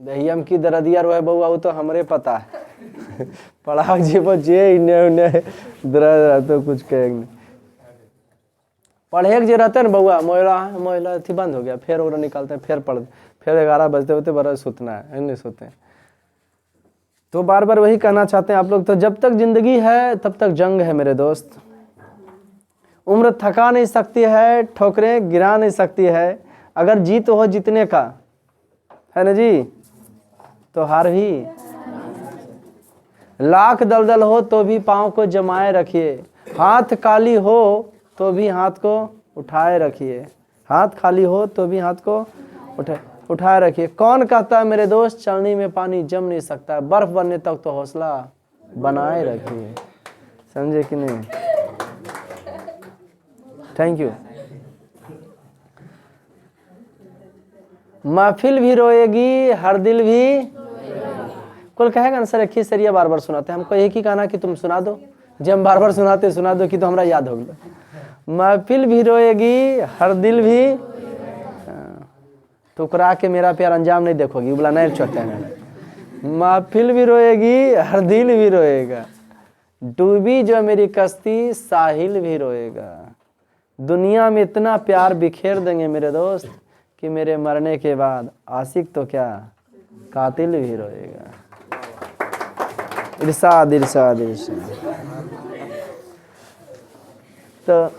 दहियम की दरदिया रोए बउआ वो तो हमरे पता है पढ़ा जीव जे इन्हें उन्हें दर्द तो कुछ कहेंगे पढ़े जे रहते ना बउआ मोहला मोहला थी बंद हो गया फिर वो निकालते हैं फिर पढ़ फिर 11 बजते होते बड़ा सुतना है नहीं सोते हैं। तो बार बार वही कहना चाहते हैं आप लोग, तो जब तक जिंदगी है तब तक जंग है मेरे दोस्त। उम्र थका नहीं सकती है, ठोकरें गिरा नहीं सकती है, अगर जीत हो जीतने का है ना जी तो हार भी। लाख दलदल हो तो भी पाँव को जमाए रखिए, हाथ खाली हो तो भी हाथ को उठाए रखिए, हाथ खाली हो तो भी हाथ को उठाए रखिए। कौन कहता है मेरे दोस्त चलनी में पानी जम नहीं सकता, बर्फ बनने तक तो हौसला बनाए रखिए। समझे कि नहीं? Thank you. महफिल भी रोएगी हर दिल भी कोई कहेगा ना सर एक ही सरिया बार बार सुनाते हैं, हमको एक ही गाना कि तुम सुना दो, जब हम बार बार सुना दो कि तो हमरा याद हो गया। महफिल भी रोएगी हर दिल भी टुकरा के मेरा प्यार अंजाम नहीं देखोगी, बोला नहीं चौथे हैं। महफिल भी रोएगी हर दिल भी रोएगा, डूबी जो मेरी कश्ती साहिल भी रोएगा। दुनिया में इतना प्यार बिखेर देंगे मेरे दोस्त कि मेरे मरने के बाद आशिक तो क्या कातिल भी रोएगा। इरशाद इरशाद इरशाद। तो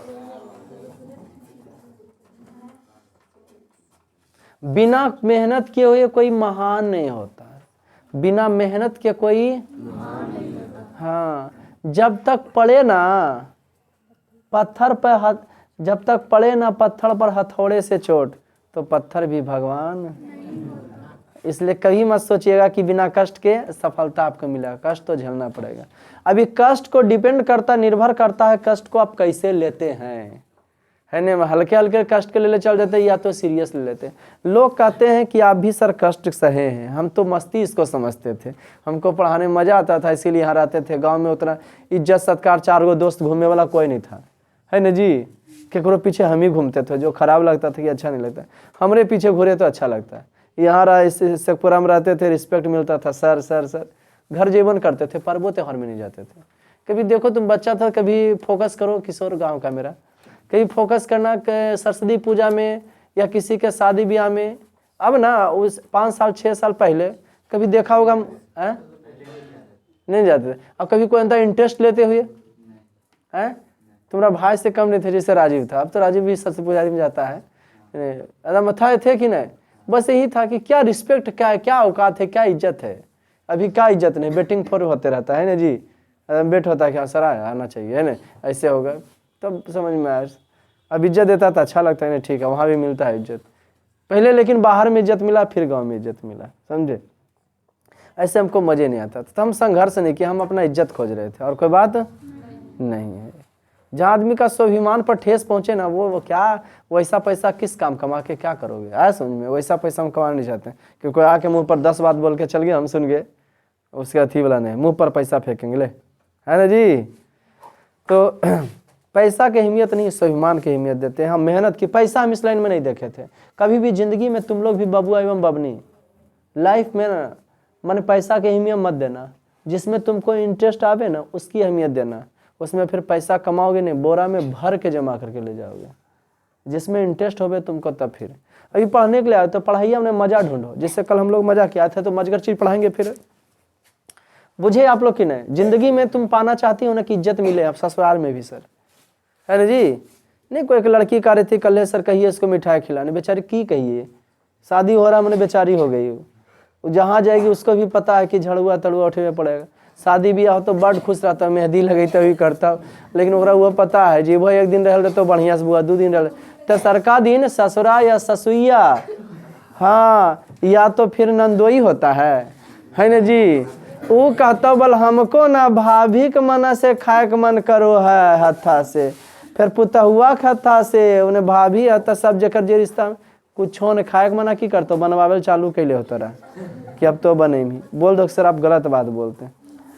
बिना मेहनत किए हुए कोई महान नहीं होता, बिना मेहनत के कोई हाँ जब तक पड़े ना पत्थर पर जब तक पड़े ना पत्थर पर हथौड़े से चोट तो पत्थर भी भगवान। इसलिए कभी मत सोचिएगा कि बिना कष्ट के सफलता आपको मिलेगा, कष्ट तो झेलना पड़ेगा। अभी कष्ट को डिपेंड करता निर्भर करता है कष्ट को आप कैसे लेते हैं, है ना। हल्के हल्के कष्ट के ले चल जाते हैं या तो सीरियस ले लेते हैं। लोग कहते हैं कि आप भी सर कष्ट सहे हैं, हम तो मस्ती इसको समझते थे, हमको पढ़ाने में मजा आता था इसीलिए यहाँ रहते थे। गांव में उतना इज्जत सत्कार, 4 गो दोस्त घूमने वाला कोई नहीं था, है ना जी। केकरो पीछे हम ही घूमते थे, जो खराब लगता था कि अच्छा नहीं लगता, हमरे पीछे घूरे तो अच्छा लगता है। यहाँ रहा शेखपुरा में रहते थे, रिस्पेक्ट मिलता था, सर सर सर। घर जीवन करते थे, पर्वों त्योहार में नहीं जाते थे। कभी देखो तुम बच्चा था, कभी फोकस करो किशोर गाँव का मेरा, कहीं फोकस करना सरस्वती पूजा में या किसी के शादी ब्याह में। अब ना उस 5 साल 6 साल पहले कभी देखा होगा नहीं जाते थे। अब कभी कोई अंदर इंटरेस्ट लेते हुए हैं, तुम्हारा भाई से कम नहीं थे जैसे राजीव था। अब तो राजीव भी सरस्वती पूजा में जाता है, एकदम मथा थे कि नहीं। बस यही था कि क्या रिस्पेक्ट क्या है, क्या औकात है, क्या इज्जत है। अभी क्या इज्जत नहीं, बेटिंग फॉर होते रहता है ना जी। बेट होता है क्या सर आना चाहिए है ना, ऐसे होगा तब समझ में आया। अब इज्जत देता था अच्छा लगता है ना, ठीक है वहाँ भी मिलता है इज्जत पहले, लेकिन बाहर में इज्जत मिला फिर गांव में इज्जत मिला, समझे। ऐसे हमको मजे नहीं आता था, तो हम संघर्ष नहीं किया, हम अपना इज्जत खोज रहे थे और कोई बात नहीं है। जहाँ आदमी का स्वाभिमान पर ठेस पहुँचे ना, वो क्या वैसा पैसा किस काम कमा के क्या करोगे, आया समझ में। वैसा पैसा हम कमाना नहीं चाहते कि कोई आके मुँह पर 10 बात बोल के चल गए, हम सुन गए, उसके अथी वाला नहीं, मुँह पर पैसा फेंकेंगे ले, है ना जी। तो पैसा की अहमियत नहीं, स्वाभिमान की अहमियत देते हैं हम। मेहनत की पैसा हम इस लाइन में नहीं देखे थे कभी भी जिंदगी में। तुम लोग भी बबुआ एवं बबनी लाइफ में ना मन पैसा की अहमियत मत देना, जिसमें तुमको इंटरेस्ट आवे ना उसकी अहमियत देना। उसमें फिर पैसा कमाओगे नहीं, बोरा में भर के जमा करके ले जाओगे। जिसमें इंटरेस्ट होवे तुमको तब फिर। अभी पढ़ने के लिए आए तो पढ़ाइए में मजा ढूंढो, जिससे कल हम लोग मजा किया थे तो मजगर चीज पढ़ाएंगे फिर। बुझे आप लोग की नहीं, जिंदगी में तुम पाना चाहती हो ना कि इज्जत मिले, अब ससुराल में भी सर, है ना जी। नहीं कोई एक लड़की कह रही थी कल सर कहिए इसको मिठाई खिलाने, बेचारी की कहिए, शादी हो रहा मैंने बेचारी हो गई। वो जहाँ जाएगी उसको भी पता है कि झड़ुआ तड़ुआ उठे में पड़ेगा। शादी ब्याह हो तो बड़ खुश रहता, मेहंदी लगे तभी करता, लेकिन ओकरा वो पता है जी वो एक दिन रहल तो बढ़िया से बुआ, 2 दिन रहल तो सरका दिन ससुरा या ससुइया, हाँ या तो फिर नंदोई होता है ना जी। वो कहता बल हमको ना भाभी के मना से खाए के मन करो है हथा से, फिर पुतहुआ के हथा से उन्हें भाभी हथा सब जकर जे रिश्ता कुछ ने खाए के मना की करतो, बनवावे चालू कैले होता रहा कि अब तो बने ही। बोल दो सर आप गलत बात बोलते हैं।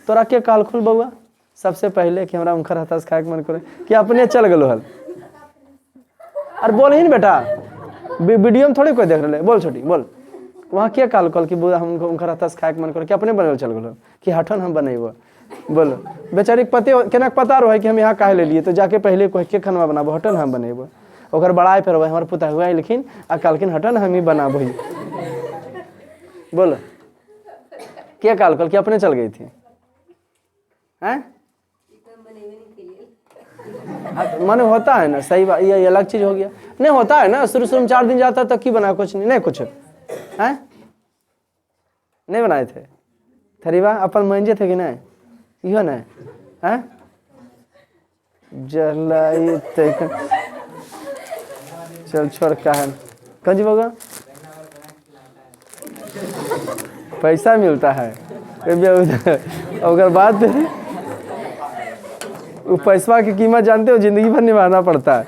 तोरा के काल खुल बउआ सबसे पहले कि हमरा उनकर हथा से खाए के मन करे कि अपने चल गलो हल। अरे बोल ही ना बेटा, वीडियो में थोड़ी कोई देख रहे, बोल छोटी बोल, वहाँ क्या काल कल कि हमको उनका रहता खाए के मन करो कि अपने बनल चल गलो कि हटन हम बनेबो बोलो बेचारी पते केना पता रहे कि हम यहाँ काहे ले लिए तो जाके पहले कह के खाना बनाबो हटन हम बनेबो ओकर बड़ाई फिर हमार पुता हुआ लेकिन आ कहलखिन हटन हम ही बनाबो बोलो क्या काल कल कि अपने चल गई थी हैं माने होता है ना सही बात ये अलग चीज हो गया नहीं होता है ना शुरू में 4 दिन जाता तब की बना कुछ नहीं कुछ हैं नहीं बनाए थे थरीबा अपन मंजे थे कि नहीं इहो नहीं हैं जलाई चल छोड़ कहन कंजी बगा पैसा मिलता है अगर बात वो पैसा की कीमत जानते हो जिंदगी भर निभाना पड़ता है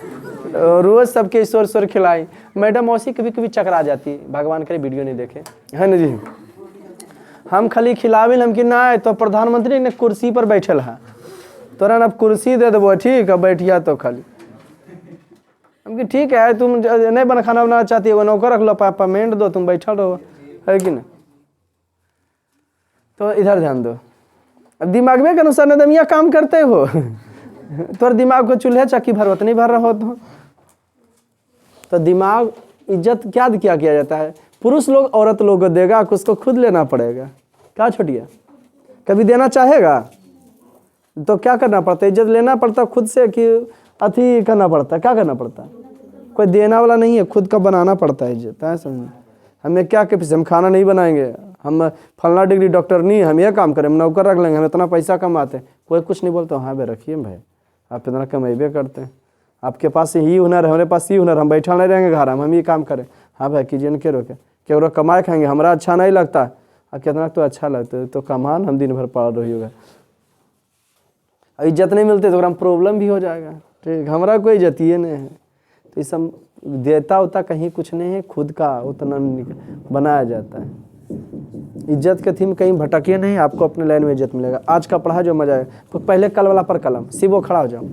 रोज सबके ईश्वर खिलाई मैडम मौसी कभी कभी चकरा जाती भगवान करे वीडियो नहीं देखे है ना जी हम खाली खिलावे हम कि ना तो प्रधानमंत्री ने कुर्सी पर बैठल है तोरा अब कुर्सी दे देबो ठीक है बैठिया तो खाली हम कि ठीक है तुम नहीं बना खाना बनाना चाहती हो नौकर रख लो पेमेंट दो तुम बैठल रहो है कि ना तो इधर ध्यान दो अब दिमाग में के अनुसार नदमिया काम करते हो तोर दिमाग को चूल्हे चक्की भरवत नहीं भर रहा हो तो दिमाग इज्जत क्या किया जाता है पुरुष लोग औरत लोग को देगा उसको खुद लेना पड़ेगा क्या छोटिया कभी देना चाहेगा तो क्या करना पड़ता है इज्जत लेना पड़ता खुद से कि अथी करना पड़ता है क्या करना पड़ता है कोई देना वाला नहीं है खुद का बनाना पड़ता है इज्जत है समझ हमें क्या के पीछे हम खाना नहीं बनाएंगे हम फलना डिग्री डॉक्टर नहीं हम ये काम करें हम नौकर रख लेंगे हम इतना पैसा कमाते हैं कोई कुछ नहीं बोलता हाँ भाई रखिए भाई आप इतना कमेबे करते हैं आपके पास ही हुनर है हमारे पास ही हुनर हम बैठा नहीं रहेंगे घर हम ये काम करें हाँ भाई कीजिए न के रोके केवरो कमाए खाएंगे हमारा अच्छा नहीं लगता और कितना तो अच्छा लगता है तो कमान हम दिन भर पा रही होगा इज्जत नहीं मिलती तो प्रॉब्लम भी हो जाएगा ठीक हमारा कोई इज्जत ये नहीं है तो ये सब देता उता कहीं कुछ नहीं है खुद का उतना बनाया जाता है इज्जत के थीम कहीं भटकिए नहीं आपको अपने लाइन में इज्जत मिलेगा आज का पढ़ा जो मजा है तो पहले कल वाला पर कलम सिबो खड़ा हो जाओ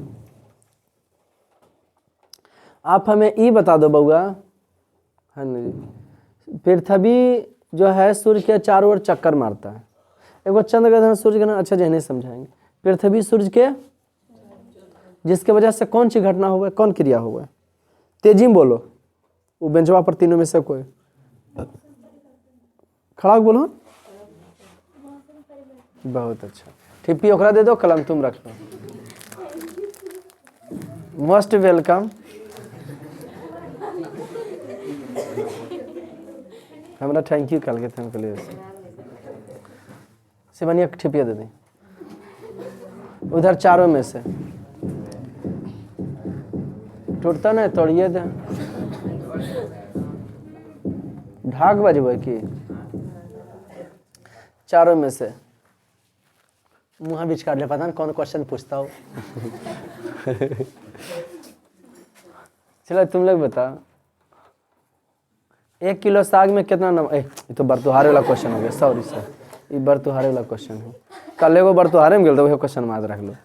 आप हमें ये बता दो बउआ है ना जी पृथ्वी जो है सूर्य के चारों ओर चक्कर मारता है एगो चंद्र ग्रहण सूर्य ग्रहण अच्छा जहने समझाएंगे पृथ्वी सूर्य के जिसके वजह से कौन सी घटना हुआ कौन क्रिया हुआ तेजी में बोलो वो बेंचवा पर तीनों में से कोई खड़ा बोलो बहुत अच्छा ठिप्पी ओकरा दे दो कलम तुम रख लो मोस्ट वेलकम हमारा थैंक यू कल के थैंक लिए सिवनिया ठिपिया दे दी उधर चारों में से टूटता नहीं तोड़िए दे ढाक बजबे की चारों में से मुँह बीच काट ले पता नहीं कौन क्वेश्चन पूछता हो चलो तुम लोग बताओ 1 किलो साग में कितना नमक ये तो बरतुहारे वाला क्वेश्चन हो गया सॉरी सर ये बरतुहारे वाला क्वेश्चन है कल एगो बरतुहारे में गेल तो वही क्वेश्चन माज रख लो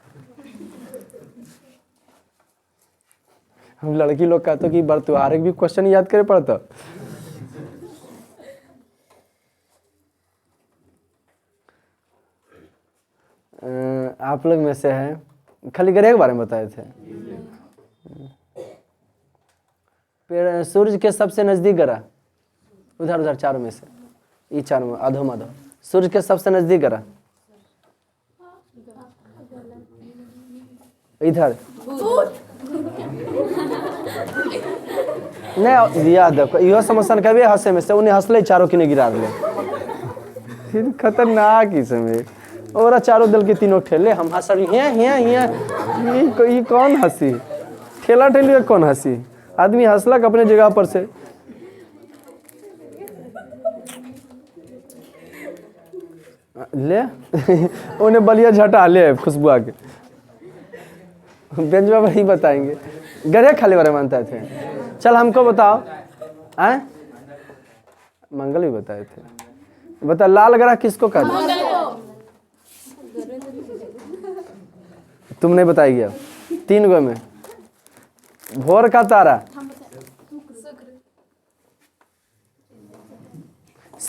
हम लड़की लोग कहते कि बरतुहारे भी क्वेश्चन याद करे पड़ता आप लोग में से है खाली ग्रह के बारे में बताए थे सूर्य के सबसे नजदीक ग्रह उधर उधर चारों में से ये चारों में अधो मधो सूर्य के सबसे नजदीक ग्रह इधर नहीं दिया देखो यो समस्या कभी हंसे में से उन्हें हंसले चारों की नहीं गिरा दिले खतरनाक ही समय और चारों दल के तीनों ठेले हम हंस रही हैं ये कौन हंसी ठेला ठेली कौन हंसी आदमी हंसलक अपने जगह पर से ले उन्हें बलिया झटा ले खुशबुआ के बेंजवा वही बताएंगे गरे खाली बारे मानते थे चल हमको बताओ हैं मंगल भी बताए थे बता लाल ग्रह किसको कहते तुम नहीं बताएगी अब 3 गो में भोर का तारा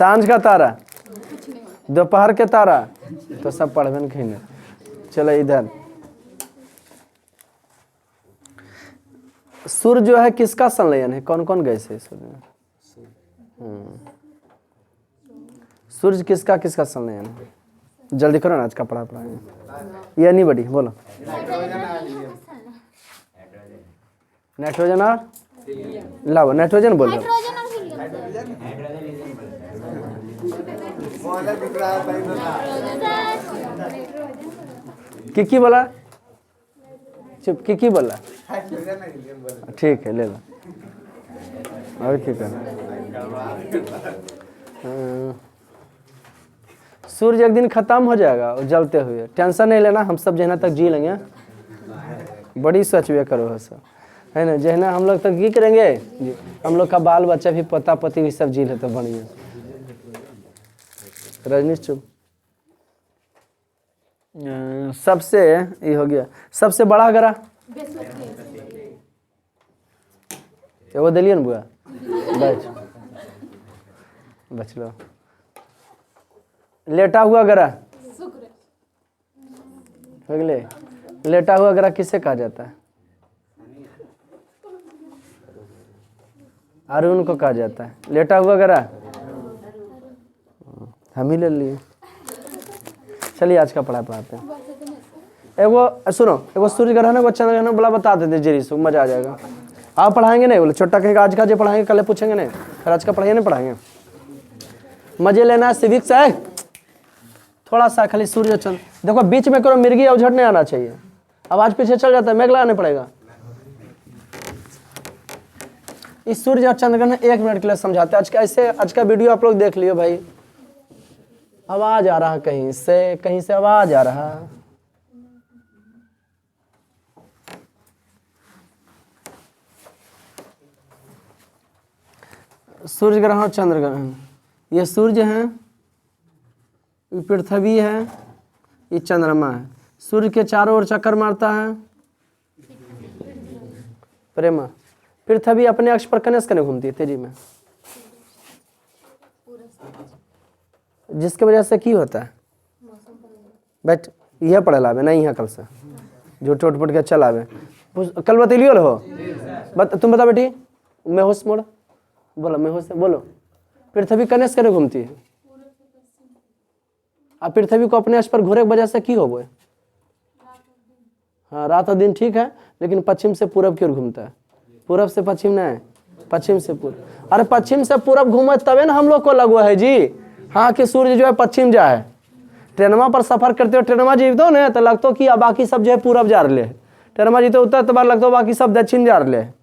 सांझ का तारा, दोपहर के तारा, तो सब पढ़बे न कहीं। चलो इधर सूर्य जो है किसका संलयन है? कौन कौन गैस है सूर्य में? सूर्य किसका किसका संलयन है? जल्दी करो ना, आज का पढ़ा पढ़ाएंगे। ये नहीं बड़ी बोलो। नाइट्रोजन और लाओ, नाइट्रोजन बोलो। की बोला? चुप, की बोला? ठीक है, ले लो। और क्या करना? सूर्य एक दिन खत्म हो जाएगा जलते हुए, टेंशन नहीं लेना, हम सब जहना तक जी लेंगे। बड़ी सोचबे करो है ना, जहना हम लोग तक की करेंगे, हम लोग का बाल बच्चा भी पता पति भी सब जी ले तो बढ़िया। रजनीश चुप। सबसे ये हो गया, सबसे बड़ा ग्रह वो दिलिए ना बुआ, बच लो। लेटा हुआ ग्रह हो गए। लेटा हुआ ग्रह किसे कहा जाता है? अरुण को कहा जाता है लेटा हुआ ग्रह। हम ही ले लिए। चलिए आज का पढ़ा पढ़ाते हैं। एगो सुनो, एगो सूर्य ग्रहण एगो चंद्र ग्रहण बोला बता देते जरी से, मजा आ जाएगा। आप पढ़ाएंगे नहीं? बोले छोटा कहेगा आज का जो पढ़ाएंगे कल पूछेंगे नहीं, फिर आज का पढ़ाइए नहीं पढ़ाएंगे। मजे लेना है सिविक्स है, थोड़ा सा खाली सूर्य चंद्र देखो बीच में करो, मिर्गी अवझट नहीं आना चाहिए। आवाज पीछे चल जाता है, मेघ लगाने पड़ेगा। इस सूर्य और चंद्र ग्रहण 1 मिनट के लिए समझाते हैं। आज का वीडियो आप लोग देख लियो भाई। आवाज आ रहा कहीं से आवाज आ रहा। सूर्य ग्रहण और चंद्र ग्रहण, ये सूर्य है, ये पृथ्वी है, ये चंद्रमा है। सूर्य के चारों ओर चक्कर मारता है प्रेमा। पृथ्वी अपने अक्ष पर कनेस कने घूमती है तेजी में, जिसके वजह से की होता है बैठ यह पढ़े लावे नहीं है कल से जो टोट पट के चल आवे। कल बतलियो हो तुम बता बेटी। मैं होश मोड़ बोलो, मैं होश बोलो। पृथ्वी कनेस करे घूमती है, अब पृथ्वी को अपने अक्ष पर घूरे की वजह से की हो? हाँ रात और दिन ठीक है, लेकिन पश्चिम से पूरब की ओर घूमता है। पूरब से पश्चिम नहीं, पश्चिम से पूर्व। अरे पश्चिम से पूरब घूमे तबे ना हम लोग को लगवा है जी। हाँ कि सूर्य जो है पश्चिम जा है। ट्रेनमा पर सफर करते हो, ट्रेनमा जीतो ना तो लगता कि बाकी सब जो है पूरब जा रहे है। ट्रेनमा जीते उत्तर तो बार लगता बाकी सब दक्षिण जा रहे है।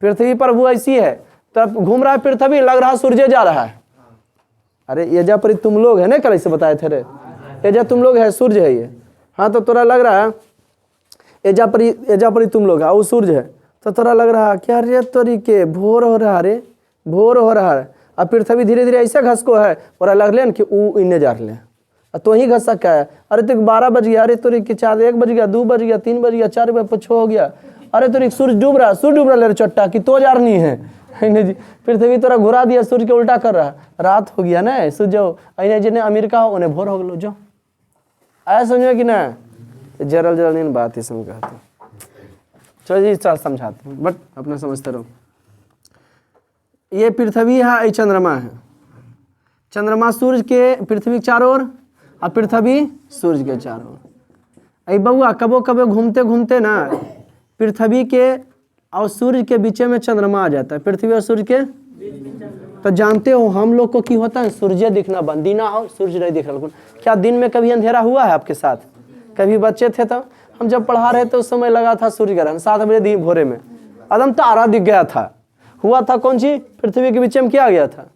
पृथ्वी पर वो ऐसी है, तब घूम रहा है पृथ्वी, लग रहा सूर्य जा रहा है। अरे ये जा पर तुम लोग है ना, कल से बताए थे रे, ये जा तुम लोग है, सूर्य है ये। हाँ तो तोरा लग रहा है एजा पर तुम लोग है, वो सूर्य है, तो तोरा लग रहा है क्या रे तोरी के भोर हो रहा रे, भोर हो रहा है। अब पृथ्वी धीरे धीरे ऐसे घसको है और लग ले कि वो इन्हें जा रहे हैं, तो ही घस सका है। अरे तो 12 बज गया, अरे तोरी के 4 1 बज गया, 2 बज गया, 3 बज गया, 4 बज 5 हो गया। अरे तोरी सूर्य डूब रहा ले चट्टा कि तो जा रही है जी। पृथ्वी तोरा घुरा दिया, सूर्य के उल्टा कर रहा, रात हो गया ना। सूर्य अने जिन्हें अमेरिका हो उन्हें भोर हो गलो जो आया समझो कि ना। जरल नहीं बात है समझ कहते। चलो जी समझाते हैं, बट अपना समझते रहो। ये पृथ्वी है, ये चंद्रमा है। चंद्रमा सूर्य के पृथ्वी के चारों ओर, और पृथ्वी सूर्य के चारों ओर। अरे बउआ कबो कबो घूमते घूमते ना पृथ्वी के और सूर्य के बीच में चंद्रमा आ जाता है। पृथ्वी और सूर्य के तो जानते हो हम लोग को की होता है, सूर्य दिखना बंद, दीना हो सूर्य नहीं दिख रहा। क्या दिन में कभी अंधेरा हुआ है आपके साथ? कभी बच्चे थे तो हम जब पढ़ा रहे थे उस समय लगा था सूर्य ग्रहण 7 बजे दिन भोरे में, एकदम तारा दिख गया था। हुआ था कौन सी? पृथ्वी के बीच में क्या गया था?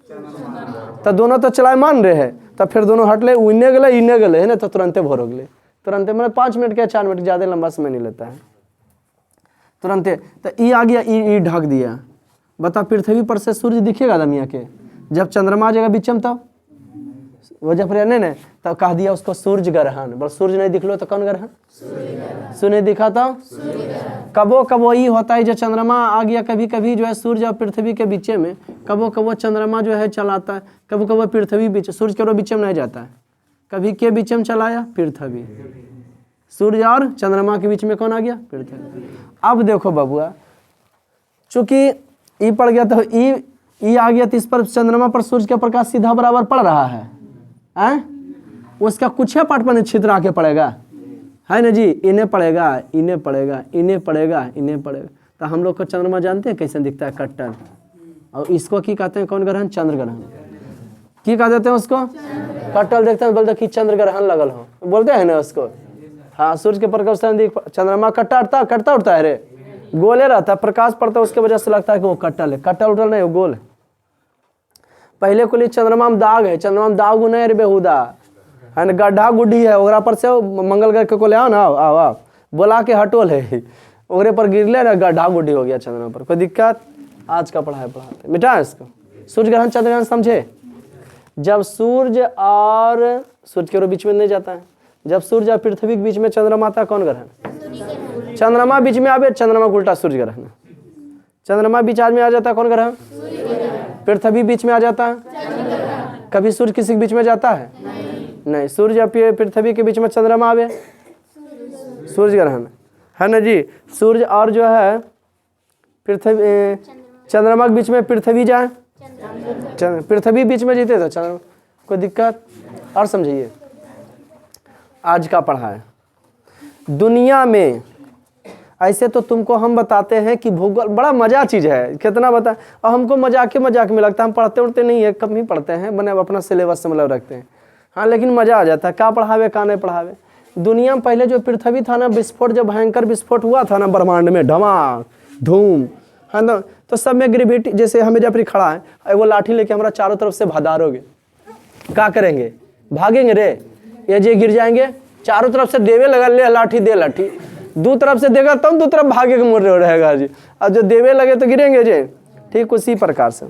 तो दोनों तो चलाए मान रहे हैं, तब फिर दोनों हटले, इन्ने गले है ना, तो तुरंते भोर हो गए। तुरंते मैंने 5 मिनट के 4 मिनट ज्यादा लंबा समय नहीं लेता है, तुरंते। तो ई आ गया, ई ढक दिया। बता पृथ्वी पर से सूर्य दिखेगा दमिया के जब चंद्रमा आ जाएगा बीच में, तब वो जब नहीं नहीं तब कह दिया उसको सूर्य ग्रहण। बस सूर्य नहीं दिखलो तो कौन ग्रहण? सूर्य नहीं दिखा तो कबो कबो ये होता है जो चंद्रमा आ गया कभी कभी जो है सूर्य और पृथ्वी के बीच में, कबो कबो चंद्रमा जो है चलाता है, कबो कबो पृथ्वी बीच, सूर्य के बीच में नहीं जाता है, कभी के बीच में चलाया? पृथ्वी। सूर्य और चंद्रमा के बीच में कौन आ गया? पृथ्वी। अब देखो बबुआ, चूंकि ई पड़ गया तो ई आ गया तो इस पर चंद्रमा पर सूर्य का प्रकाश सीधा बराबर पड़ रहा है, उसका कुछ है पार्ट पर छिद्र आके पड़ेगा, है ना जी? इन्हें पड़ेगा, इन्हें पड़ेगा, इन्हें पड़ेगा, इन्हें पड़ेगा। तो हम लोग को चंद्रमा जानते हैं कैसे दिखता है? कट्टर। और इसको की कहते हैं? कौन ग्रहण? चंद्र ग्रहण। की कह देते हैं उसको? कट्टल देखते हैं, बोलते कि चंद्र ग्रहण लगल हो, बोलते हैं ना उसको। हाँ, सूर्य के प्रकाश चंद्रमा कटता उठता है रे, गोले रहता है, प्रकाश पड़ता है, उसके वजह से लगता है कि वो कट्टल है। कट्टल उठल नहीं, वो गोल है। पहले को लिए चंद्रमा में दाग है, चंद्रमा में दाग नहीं रे बेहुदा, है ना? गड्ढा गुड्ढी है, ओकरा पर से मंगल ग्रह को ले आओ ना, आओ बोला के हटोल है, ओकरे पर गिरले ना, गड्ढा गुड्ढी हो गया चंद्रमा पर। कोई दिक्कत? आज का पढ़ाते मिटा इसको। सूर्य ग्रहण चंद्र ग्रहण समझे? जब सूर्य और सूर्य के बीच में नहीं जाता है, जब सूर्य और पृथ्वी के बीच में चंद्रमा आता है, कौन ग्रहण? चंद्रमा बीच में आवे, चंद्रमा उल्टा सूर्य ग्रहण। चंद्रमा बीच में आ जाता है, कौन ग्रहण? पृथ्वी बीच में आ जाता है। कभी सूर्य किसी के बीच में जाता है? नहीं। सूर्य और पृथ्वी के बीच में चंद्रमा आवे, सूर्य ग्रहण, है ना जी? सूर्य और जो है पृथ्वी, चंद्रमा के बीच में पृथ्वी जाए, पृथ्वी बीच में जीते तो चंद्रमा। कोई दिक्कत? और समझिए, आज का पढ़ा है दुनिया में ऐसे तो तुमको हम बताते हैं कि भूगोल बड़ा मजा चीज है, कितना बता, और हमको मजाक में लगता है, हम पढ़ते उड़ते नहीं है, कम ही पढ़ते हैं, बने अपना सिलेबस से मतलब रखते हैं। हाँ, लेकिन मजा आ जाता है, क्या पढ़ावे क्या नहीं पढ़ावे। दुनिया में पहले जो पृथ्वी था ना, विस्फोट, जब भयंकर विस्फोट हुआ था ना ब्रह्मांड में, धमाक धूम, है ना? तो सब में ग्रेविटी, जैसे हमें जब खड़ा है वो लाठी लेके हमारा चारों तरफ से भदारोगे, क्या करेंगे? भागेंगे रे, ये जे गिर जाएंगे, चारों तरफ से देवे लगा, ले लाठी दे लाठी, दो तरफ से देगा तब दो तरफ भागे के मोड़ रहेगा जी, और जो देवे लगे तो गिरेंगे जी। ठीक उसी प्रकार से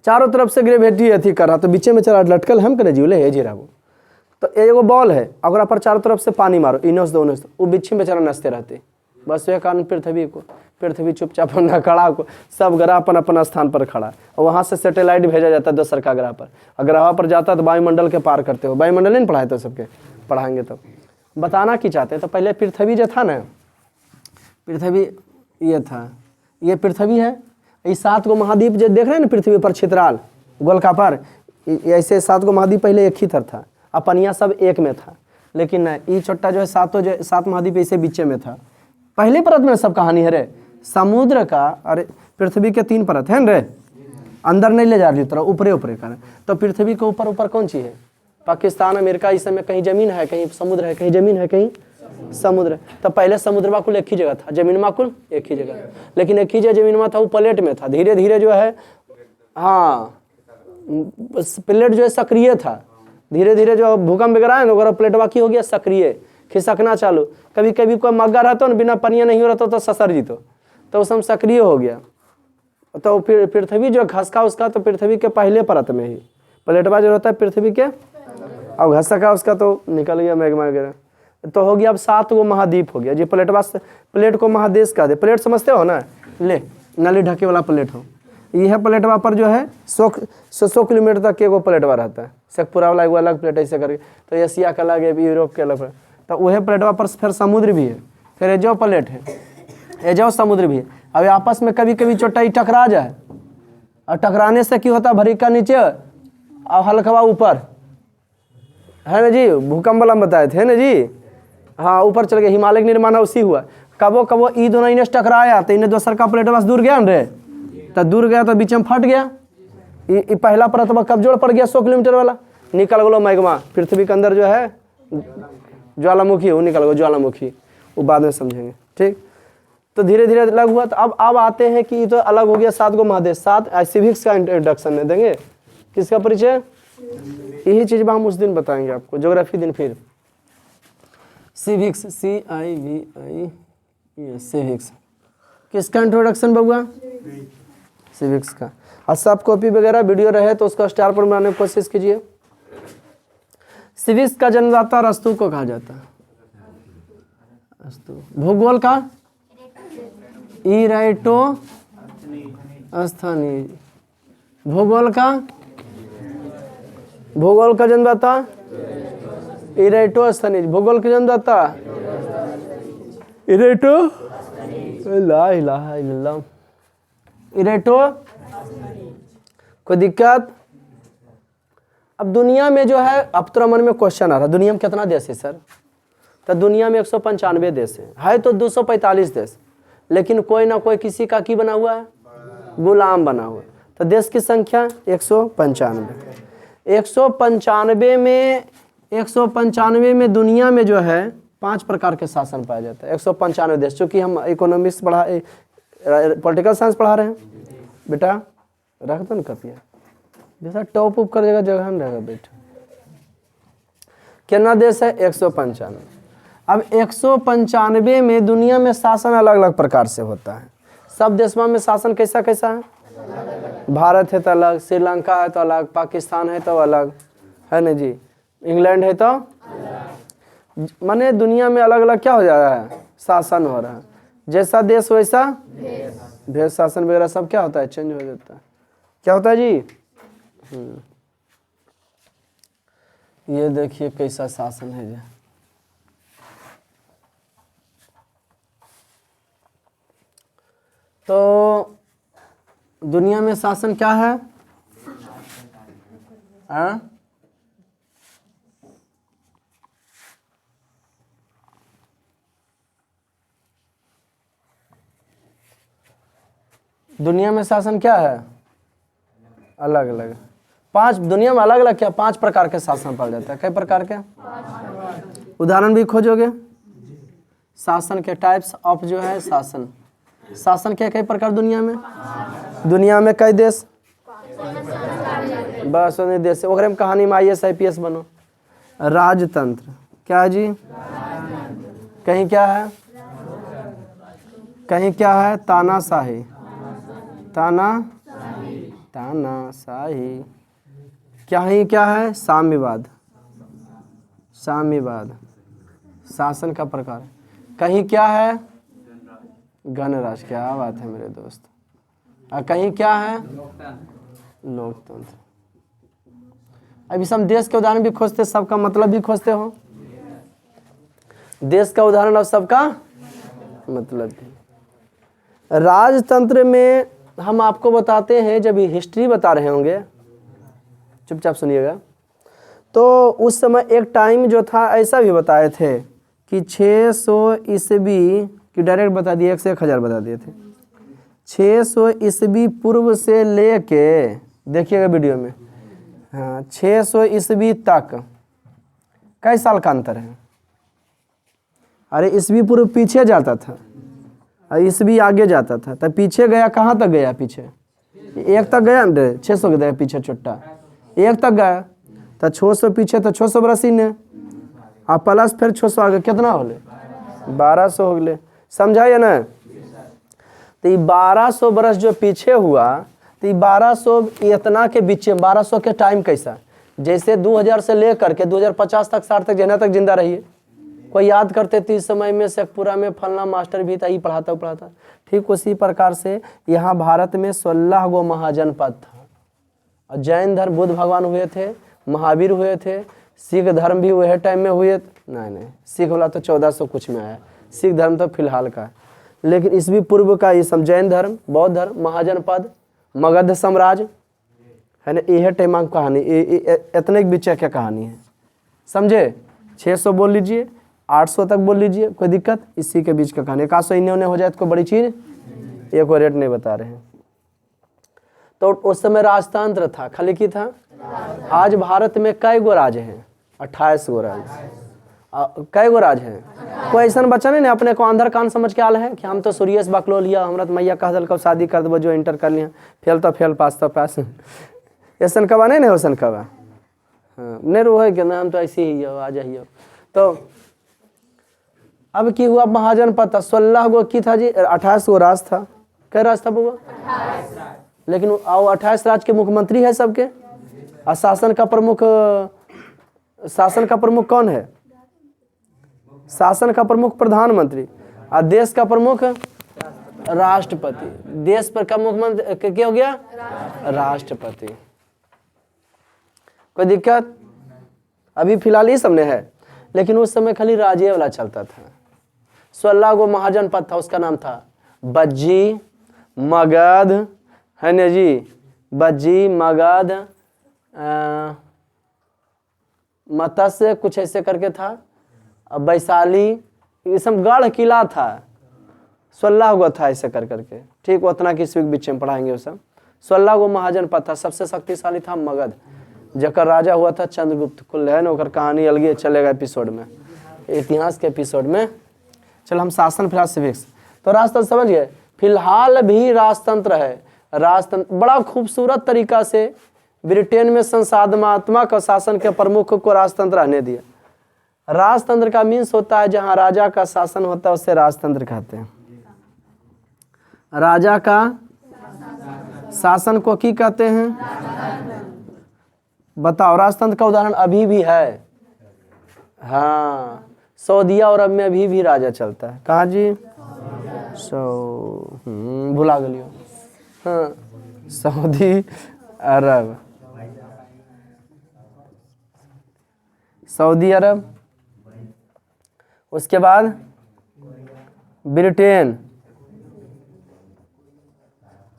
चारों तरफ से ग्रेविटी अथी कर रहा, तो बीच में चला लटकल हम करे जीवले है जी रहो। तो एगो बॉल है, अगर पर चारों तरफ से पानी मारो, इनोस दो उनोस, वो बीच में बेचारा नचते रहते। बस ये कारण पृथ्वी चुपचाप खड़ा को सब ग्रह अपन अपना स्थान पर खड़ा, और वहाँ से सैटेलाइट भेजा जाता है दूसर का ग्रह पर, और ग्रह पर जाता है तो वायुमंडल के पार करते हो। वायुमंडल नहीं पढ़ाए तो सबके पढ़ाएंगे तो बताना की चाहते हैं। तो पहले पृथ्वी जो था ना, पृथ्वी ये था, ये पृथ्वी है, ये 7 गो महाद्वीप जो देख रहे हैं ना पृथ्वी पर छितराल गोलका पर, ऐसे 7 गो महाद्वीप पहले एक ही था, अपनिया सब एक में था, लेकिन नहीं, ये छोटा जो है 7 महाद्वीप ऐसे बीच में था। पहले परत में सब कहानी है रे, समुद्र का, अरे पृथ्वी के 3 परत है रे, अंदर नहीं ले जा रही तरह, ऊपरे ऊपरे कर। तो पृथ्वी के ऊपर कौन चीज है? पाकिस्तान, अमेरिका, इस समय कहीं जमीन है, कहीं समुद्र है, कहीं जमीन है, कहीं समुद्र। तो पहले समुद्र माकुल एक ही जगह था, जमीन माकुल एक ही जगह, लेकिन एक ही जमीन में था, वो प्लेट में था। धीरे धीरे जो है, हाँ, प्लेट जो है सक्रिय था, धीरे धीरे जो भूकंप वगैरह है ना, प्लेट बाकी हो गया सक्रिय, खिसकना चालू। कभी कभी कोई मग्गा रहता ना, बिना पनिया नहीं हो रहा तो ससर जीतो, तो उस सक्रिय हो गया। तो फिर पृथ्वी जो घसका उसका, तो पृथ्वी के पहले परत में ही प्लेटवा जो रहता है पृथ्वी के, और घसका उसका तो निकल गया मैग्मा वगैरह, तो हो गया अब 7 गो महाद्वीप हो गया जी। प्लेट को महादेश कह दे, प्लेट समझते हो ना, ले नली ढके वाला प्लेट हो, यह प्लेटवा पर जो है 100 किलोमीटर तक के एगो प्लेटवा रहता है, शेखपुरा वाला एगो अलग प्लेट ऐसे करके, तो एशिया का अलग है, यूरोप के अलग, तो वह प्लेटवा पर फिर समुद्र भी है, फिर एजो प्लेट है, एजो समुद्र भी है। अब आपस में कभी कभी चोटाई टकरा जाए, और टकराने से क्या होता है, भरी का नीचे और हल्का ऊपर, है ना जी? भूकंप वाला बताए थे ना जी, हाँ, ऊपर चल गए, हिमालय का निर्माण उसी हुआ। कबो कबो ई दोनों इन्हें टकराया, तो इन्हें दूसर का प्लेट बस दूर गया रे, तो दूर गया तो बीच में फट गया, ये पहला परत कब जोड़ पड़ गया 100 किलोमीटर वाला, निकल गलो मैग्मा, पृथ्वी के अंदर जो है ज्वालामुखी, वो निकल गो ज्वालामुखी, वो बाद में समझेंगे। ठीक, तो धीरे धीरे अलग हुआ। तो अब आते हैं कि तो अलग हो गया 7 गो महादेश। 7 सिविक्स का इंट्रोडक्शन में देंगे, किसका परिचय, यही चीज हम उस दिन बताएंगे आपको, ज्योग्राफी दिन। फिर सिविक्स, CIVI, सिविक्स किसका इंट्रोडक्शन बबुआ, सिविक्स का। और सब कॉपी वगैरह वीडियो रहे तो उसका स्टार पर बनाने की कोशिश कीजिए। सिविक्स का जन्मदाता अरस्तु को कहा जाता है। अरस्तु। भूगोल का इराटोस्थनीज। भूगोल का जन्मदाता इराटोस्थनीज। भूगोल का जन्मदाता इराटो ला इलाहा इल्लल्लाह इराटो। कोई दिक्कत? अब दुनिया में जो है, अब तो मन में क्वेश्चन आ रहा है, दुनिया में कितना देश है सर? तो दुनिया में 195 देश है तो 245 देश, लेकिन कोई ना कोई किसी का की बना हुआ है, गुलाम बना हुआ। तो देश की संख्या 195। 195 में दुनिया में जो है 5 प्रकार के शासन पाया जाता है। 195 देश। चूँकि हम इकोनॉमिक्स पॉलिटिकल साइंस पढ़ा रहे हैं बेटा, रख दो ना कपिया, जैसा टॉप अप कर देगा जगह में रहेगा बेटा। कितना देश है? 195। अब 195 में दुनिया में शासन अलग अलग प्रकार से होता है। सब देशों में शासन कैसा कैसा है? भारत है तो अलग, श्रीलंका है तो अलग, पाकिस्तान है तो अलग, है ना जी, इंग्लैंड है तो माने दुनिया में अलग अलग क्या हो जा रहा है? शासन हो रहा है। जैसा देश वैसा भेष, शासन वगैरह सब क्या होता है? चेंज हो जाता है। क्या होता है जी? ये देखिए कैसा शासन है जी। तो दुनिया में शासन क्या है? दुनिया में शासन क्या है? अलग अलग 5 दुनिया में अलग अलग क्या 5 प्रकार के शासन पाया जाता है। कई प्रकार के? उदाहरण भी खोजोगे? शासन के टाइप्स ऑफ जो है शासन के कई प्रकार दुनिया में? दुनिया में कई देश? बस उन्हीं देश। ओकरे में कहानी में IAS IPS बनो। राजतंत्र क्या है जी? कहीं क्या है? कहीं क्या है? तानाशाही। तानाशाही। कहीं क्या है? साम्यवाद। शासन का प्रकार। कहीं क्या है? गणराज्य। क्या बात है मेरे दोस्त। और कहीं क्या है? लोकतंत्र। अभी हम देश के उदाहरण भी खोजते, सबका मतलब भी खोजते हो। देश का उदाहरण और सबका मतलब भी। राजतंत्र में हम आपको बताते हैं, जब हिस्ट्री बता रहे होंगे, चुपचाप सुनिएगा, तो उस समय एक टाइम जो था ऐसा भी बताए थे कि 600 ईस्वी की डायरेक्ट बता दिए, 1 से 1000 बता दिए थे। 600 ईस्वी पूर्व से लेके, देखिएगा वीडियो में, हाँ 600 ईस्वी तक कई साल का अंतर है। अरे ईस्वी पूर्व पीछे जाता था और ईस्वी आगे जाता था, तब पीछे गया कहाँ तक गया? पीछे 1 तक गया ना, 600 गया पीछे, छुट्टा 1 तक गया, तो 600 पीछे, तो 600 बरस ही ने, आप प्लस फिर 600 आगे कितना हो गए? 1200 हो गए। समझाइए ना? तो ये 1200 बरस जो पीछे हुआ, तो ये 1200 इतना के बीच में 1200 के टाइम कैसा? जैसे 2000 से लेकर के 2050 तक 60 तक जहना तक जिंदा रहिए। कोई याद करते थे इस समय में शेखपुरा में फलना मास्टर भी था, ये पढ़ाता। ठीक उसी प्रकार से यहाँ भारत में 16 गो महाजनपद था। और जैन धर्म बुद्ध भगवान हुए थे, महावीर हुए थे, सिख धर्म भी वह टाइम में हुए। नहीं सिख वाला तो 1400 कुछ में आया, सिख धर्म तो फिलहाल का है। लेकिन ईस्वी पूर्व का ये सब जैन धर्म, बौद्ध धर्म, महाजनपद, मगध साम्राज्य है ना, यह टाइम की कहानी, इतने के बीच क्या कहानी है, समझे? 600 बोल लीजिए, 800 तक बोल लीजिए, कोई दिक्कत? इसी के बीच का कहानी। 100 हो जाए तो कोई बड़ी चीज, ये कोई रेट नहीं बता रहे हैं। तो उस समय राजतंत्र था, खाली की था। आज भारत में कई गो राज हैं? 28 गो राज। कई गो राज हैं? कोई ऐसा बच्चा नहीं ना अपने को अंधर कान समझ के आल है कि हम तो सूर्यस बकलो लिया, हमरा तो मैया कह दल शादी कर देव, जो इंटर कर लिया, फेल तो फेल, पास तो पास। ऐसा कबा नहीं ना, वैसा कबा हाँ नहीं रो है कि ना, हम तो ऐसे ही हो, आ जाइए। तो अब की हुआ? महाजनपद था, 16 गो की था जी, 28 गो राज था। क्या राज था बुआ? लेकिन 28 राज के मुख्यमंत्री है सबके, और शासन का प्रमुख शासन का प्रमुख कौन है? शासन का प्रमुख प्रधानमंत्री और देश का प्रमुख राष्ट्रपति। देश पर का मुख्यमंत्री क्या हो गया? राष्ट्रपति। कोई दिक्कत? अभी फिलहाल ही सबने है, लेकिन उस समय खाली राज्य वाला चलता था। 16 गो महाजनपद था, उसका नाम था बज्जी, मगध, है ना जी, बज्जी, मगध, मत्स्य, कुछ ऐसे करके था, वैशाली, ये सब गढ़ किला था। 16 गो था ऐसे कर करके, ठीक। उतना की इसके बीच में पढ़ाएंगे वो सब। 16 गो महाजनपद था। सबसे शक्तिशाली था मगध, जकर राजा हुआ था चंद्रगुप्त। कुल है ना, कहानी अलगे चलेगा एपिसोड में, इतिहास के एपिसोड में। चलो हम शासन फिलहाल सिविक्स। तो राजतंत्र समझ गए, फिलहाल भी राजतंत्र है। राजतंत्र बड़ा खूबसूरत तरीका से ब्रिटेन में संसाधनात्मक शासन के प्रमुख को राजतंत्र रहने दिया। राजतंत्र का मीन्स होता है जहां राजा का शासन होता है, उसे राजतंत्र कहते हैं। राजा का शासन को की कहते हैं? बताओ, राजतंत्र का उदाहरण अभी भी है। हाँ, सऊदी अरब में अभी भी राजा चलता है। कहाँ जी? भुला गलियो। हाँ, सऊदी अरब, सऊदी अरब। उसके बाद ब्रिटेन,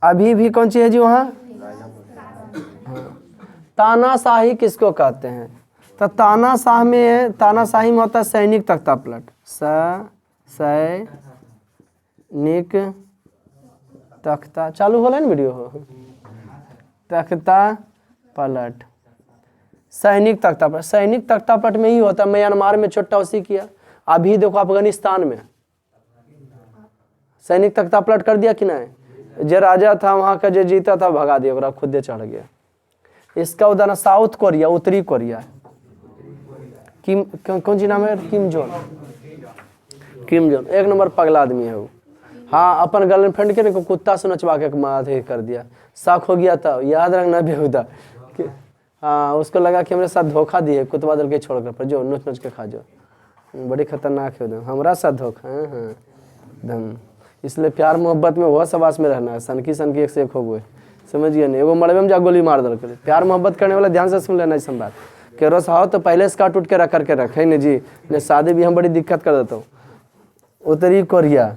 अभी भी कौन सी है जी वहाँ? तानाशाही किसको कहते हैं? तो तानाशाही में होता है सैनिक तख्ता पलट। सैनिक तख्ता, चालू हो रहा है ना वीडियो हो, तख्ता पलट, सैनिक तख्ता पलट। सैनिक तख्ता पलट में ही होता है। म्यांमार में छोटा उसी किया। अभी देखो अफगानिस्तान में सैनिक तख्ता पलट कर दिया कि नहीं? जो राजा था वहां का, जो जीता था भगा दिया, खुद चढ़ गया। इसका उदाहरण साउथ कोरिया, उत्तरी कोरिया। किम, कौन सी नाम है? किम जोन। किम जोन एक नंबर पगला आदमी है वो। हाँ, अपन गर्लफ्रेंड के को कुत्ता से नचवा के माथे कर दिया। शक हो गया था, याद रखना बेहुदा। हाँ, उसको लगा कि मेरे साथ धोखा दिए, कुत्ता दल के छोड़कर, पर जो नोच नोच के खा जो। बड़ी खतरनाक है उधर, हमारा साथ धोखा। हाँ धम। इसलिए प्यार मोहब्बत में वह सवास में रहना है। सनकी एक से एक हो गए, समझिए नहीं। एगो मड़बे में जा गोली मार दल कर। प्यार मोहब्बत करने वाला ध्यान से सुन लेना इस बात। केरोस हो तो पहले से काट उठ के रख करके रखे न जी, ने शादी भी हम बड़ी दिक्कत कर देता हूँ। उत्तरी कोरिया,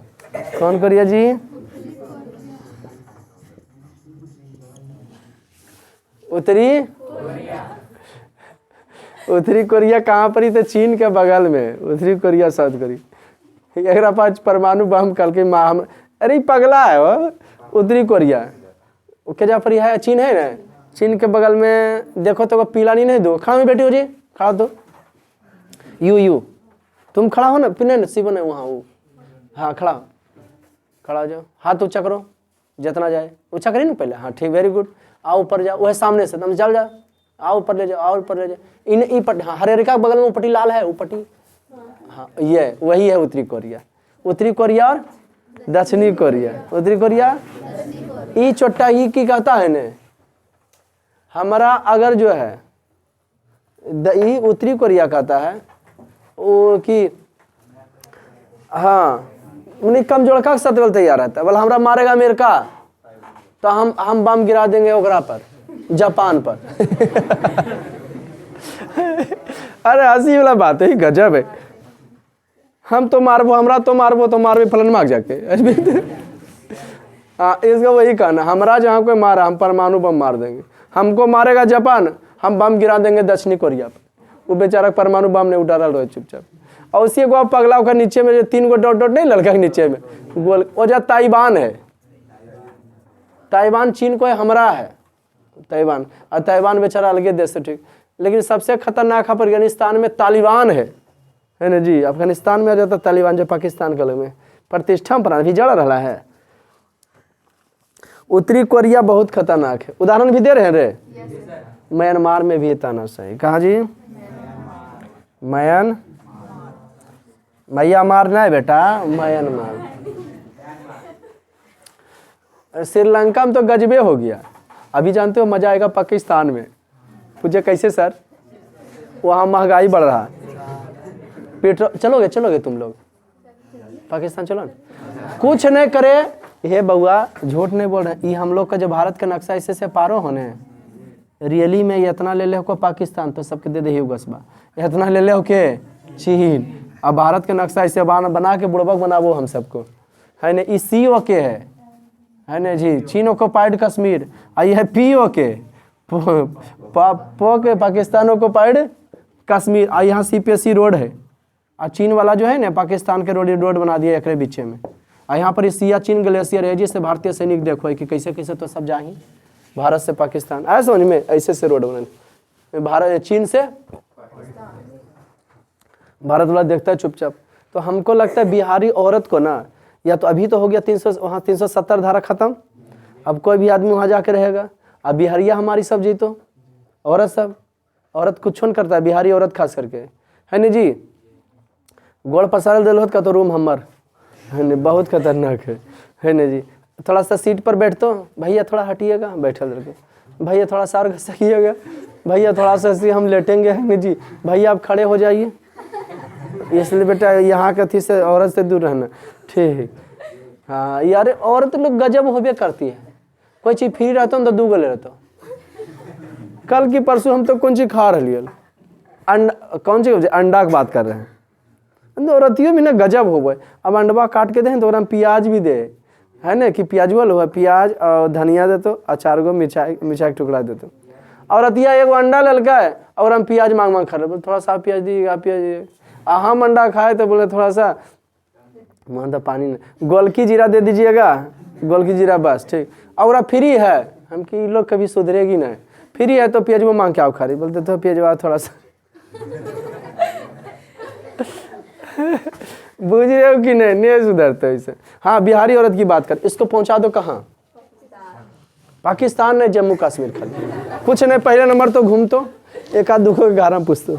कौन कोरिया जी? उत्तरी कोरिया कहाँ पर ही? तो चीन के बगल में उत्तरी कोरिया, साउथ कोरिया। एक पास परमाणु बम कल के माह, अरे पगला है वो। उत्तरी कोरिया क्या जा पर है? चीन है ना, चीन के बगल में देखो तो पीला नहीं दो। खड़ा में बैठी हो जी, खड़ा तो यू तुम खड़ा हो ना, पिने न सिबन है वहाँ वो। हाँ खड़ा हो जाओ, हाथ ऊंचा करो जितना जाए, ऊंचा करिए ना पहले। हाँ ठीक, वेरी गुड। आओ ऊपर जाओ, वह सामने से तुम चल जाओ, आओ ऊपर ले जाओ, आओ ऊपर ले जाओ। इन पट्टी, हाँ हरे रेखा बगल में पट्टी लाल है, वो पट्टी, हाँ ये वही है उत्तरी कोरिया। उत्तरी कोरिया और दक्षिणी कोरिया। उत्तरी कोरिया ई चोटा ही की कहता है ने हमारा, अगर जो है ई उत्तरी कोरिया कहता है वो कि हाँ उन्हें कमजोर का शत्रुल तैयार रहता है। बोला हमरा मारेगा अमेरिका तो हम बम गिरा देंगे ओकरा पर, जापान पर। अरे हंसी वाला बात है, गजब है। हम तो मारबो, हमरा तो मारबो तो मारबे फलन मार जाके। हाँ इसका वही कहना, हमरा जहाँ कोई मारा हम परमाणु बम मार देंगे। हमको मारेगा जापान, हम बम गिरा देंगे दक्षिणी कोरिया पर। वो बेचारा परमाणु बम नहीं उठा रहा है चुपचाप। और उसी को पगला होकर नीचे में जो 3 गो डॉट डॉट नहीं लड़का के नीचे में गोल, वो जो ताइवान है। ताइवान चीन को हमरा है ताइवान, और ताइवान बेचारा अलगे देश है, ठीक। लेकिन सबसे खतरनाक अफगानिस्तान में तालिबान है ना जी। अफगानिस्तान में आ जाता तालिबान, जो पाकिस्तान के में प्रतिष्ठा पर भी जड़ रहा है। उत्तरी कोरिया बहुत खतरनाक है। उदाहरण भी दे रहे हैं रे। म्यांमार में भी तानाशाही। कहाँ जी? म्यांमार नहीं बेटा, म्यांमार। श्रीलंका में तो गजबे हो गया। अभी जानते हो मजा आएगा पाकिस्तान में। पूछे कैसे सर? वहाँ महंगाई बढ़ रहा है। पेट्रोल चलोगे तुम लोग पाकिस्तान चलो ना। कुछ नहीं करे हे बउआ, झूठ नहीं बोल रहे। ये हम लोग का जो भारत का नक्शा इससे से पारो होने रियली में इतना ले ले को पाकिस्तान तो सबके दे दे गसबा, इतना ले ले के चीन। अब भारत का नक्शा ऐसे बना के बुड़बक बनाबो हम सबको, है ना। ई सी ओ के है ना जी, चीन ऑक्युपाइड कश्मीर। आई है पी ओ के पो के पाकिस्तान ऑक्युपाइड कश्मीर। आ यहाँ CPSC रोड है, और चीन वाला जो है ना पाकिस्तान के रोड बना दिया एक बीचे में। और यहाँ पर सियाचिन ग्लेशियर है जिससे भारतीय सैनिक देखो है कि कैसे कैसे तो सब जाही भारत से पाकिस्तान। आया समझ में, ऐसे से रोड बनाने भारत चीन से भारत वाला देखता है चुपचाप। तो हमको लगता है बिहारी औरत को ना, या तो अभी तो हो गया 300 वहाँ 370 धारा खत्म, अब कोई भी आदमी वहाँ जाके रहेगा। अब बिहारिया हमारी सब जीतो औरत सब, औरत कुछ नहीं करता है बिहारी औरत खास करके, है ना जी। गोड़ पसारल दिल का तो रूम हमर है ना, बहुत खतरनाक है ना जी। थोड़ा सा सीट पर बैठतो, भैया थोड़ा हटिएगा, बैठल रखे, भैया थोड़ा सा और घसइएगा, भैया थोड़ा सा ऐसे हम लेटेंगे, है ना जी, भैया आप खड़े हो जाइए। इसलिए बेटा यहाँ के थी से औरत से दूर रहना, ठीक। हाँ यार औरत लोग गजब होबे करती है, कोई चीज़ फ्री रहता हूँ तो 2 गले रहता। कल की परसों हम तो कौन चीज़ खा रही है, अंडा, कौन सी अंडा की बात कर रहे हैं। औरतियों भी ना गजब हो गए। अब अंडवा काट के दें तो ओकरा प्याज भी दे, है ना, कि प्याजुअल हुआ, प्याज और धनिया दे तो, अचार को मिर्चाई के टुकड़ा दे तो। औरतिया एगो अंडा ललका है और हम प्याज मांग खा रहे, थोड़ा सा प्याज दीजिएगा, प्याज दीजिएगा। हम अंडा खाए तो बोले थोड़ा सा मान तो पानी नहीं, गोलकी जीरा दे दीजिएगा, गोलकी जीरा बस, ठीक। और फ्री है, हम कि लोग कभी सुधरेगी नहीं, फ्री है तो प्याज वो मांग के आओ खा रही, बोलते तो प्याज थोड़ा सा बुझ रहे हो कि नहीं सुधरते इसे। हाँ बिहारी औरत की बात कर, इसको पहुंचा दो कहाँ, पाकिस्तान नहीं जम्मू कश्मीर खाली। कुछ नहीं, पहले नंबर तो घूम तो एक आध दुखो 11 पूछ तो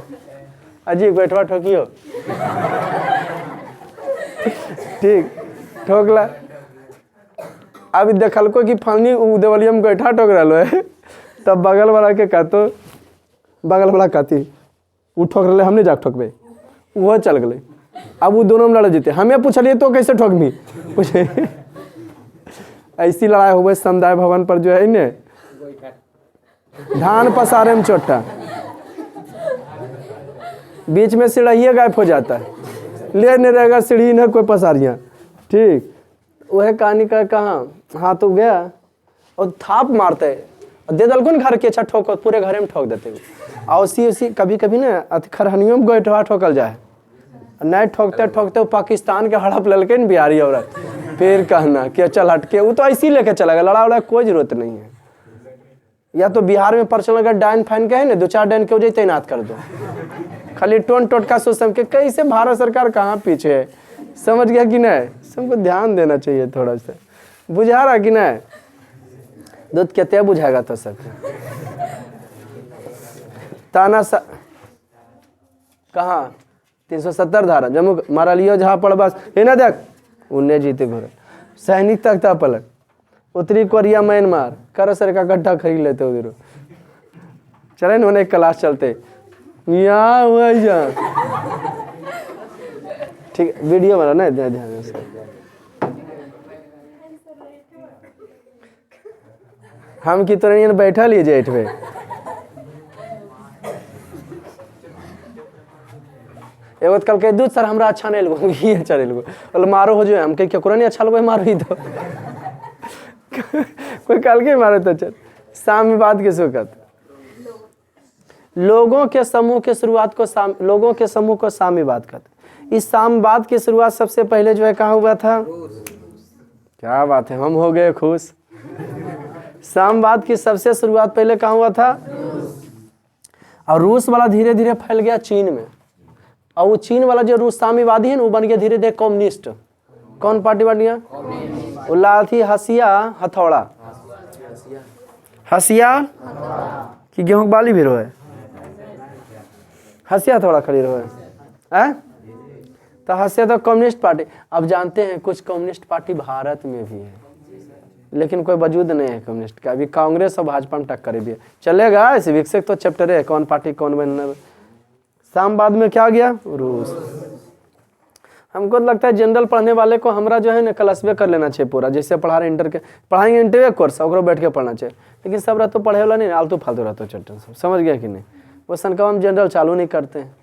अजी बैठवा ठोकियो, ठीक ठोकला। अभी देखल को कि फलनी देवलिया में गैठा ठोक रहा है, तब बगल वाला के कहतो, बगल वाला कहती वो ठोक रहे, हमने जाके ठोकबे, वो चल गए। अब वो दोनों में लड़ जीते, हमें पूछलिए तो कैसे ठोकबी पूछे। ऐसी लड़ाई हुए समुदाय भवन पर जो है ने, धान पसारे में चोटा, बीच में सीढ़िया गायब हो जाता है, ले नहीं रहेगा सीढ़ी न कोई पसारियाँ, ठीक। वह कहानी का कहाँ हाँ तो गया और थाप मारते दे दल कौन घर के अच्छा ठोक पूरे घरे में ठोक देते। और उसी कभी कभी ना खरहनियों में गोइठवा ठोकल जाए, नहीं ठोकते ठोकते वो पाकिस्तान के हड़प ललके न बिहारी औरत, फिर कहना कि चल हटके, वो तो ऐसी लेके चला गया, लड़ा उड़ा कोई जरूरत नहीं है। या तो बिहार में परचल अगर डायन फाइन के है ना, 2-4 डायन के वजह तैनात कर दो, खाली टोन टोटका सोच के। कैसे भारत सरकार कहाँ पीछे है, समझ गया कि नहीं। सबको ध्यान देना चाहिए थोड़ा सा, बुझा रहा कि नहीं। दूध कहते बुझाएगा तो सबको ताना सा कहाँ 370 धारा जम्मू मारा लियो जहाँ पर बस है ना, देख उन्हें जीते घोड़े सैनिक तख्ता पलट, उत्तरी कोरिया म्यांमार कर सर का गड्ढा खरीद लेते उधर, चले ना उन्हें क्लास चलते यहाँ हुआ, ठीक वीडियो बना ना ध्यान से। हम की तरह बैठा लिए जेठ में, एगो कल के दूध सर हमरा अच्छा नहीं लगो, ये अच्छा नहीं लगो, बोले मारो हो जो हम कह क्या नहीं अच्छा लगो मारो ही तो कोई कल के मारो तो चल। शाम में बात किसको कहते, लोगों के समूह के शुरुआत को लोगों के समूह को सामी बात कहते। इस सामवाद की शुरुआत सबसे पहले जो है कहाँ हुआ था, क्या बात है, हम हो गए खुश। सामवाद की सबसे शुरुआत पहले कहाँ हुआ था, और रूस वाला धीरे धीरे फैल गया चीन में, और वो चीन वाला जो रूस साम्यवादी है ना वो बन गया धीरे धीरे कम्युनिस्ट। कौन पार्टी बन गया, वो लाठी हसिया हथौड़ा, हसिया कि गेहूं बाली भी रहे, हसिया हथौड़ा खड़ी रहे, तो हसिया तो कम्युनिस्ट पार्टी। अब जानते हैं कुछ कम्युनिस्ट पार्टी भारत में भी है, लेकिन कोई वजूद नहीं है कम्युनिस्ट का। अभी कांग्रेस और भाजपा में टक्कर भी है, चलेगा इस विकसित तो चैप्टर है, कौन पार्टी कौन बनना साम्यवाद में क्या गया, रूस। हमको लगता है जनरल पढ़ने वाले को हमरा जो है ना क्लासवे कर लेना चाहिए पूरा, जैसे पढ़ा रहे इंटर के, पढ़ाएंगे इंटर कोर्स ओकरो बैठ के पढ़ना चाहिए। लेकिन सब रहते पढ़े वाला नहीं, आलतू फालतू रहते चट्टन सब, समझ गया कि नहीं। वो सनका हम जनरल चालू नहीं करते हैं।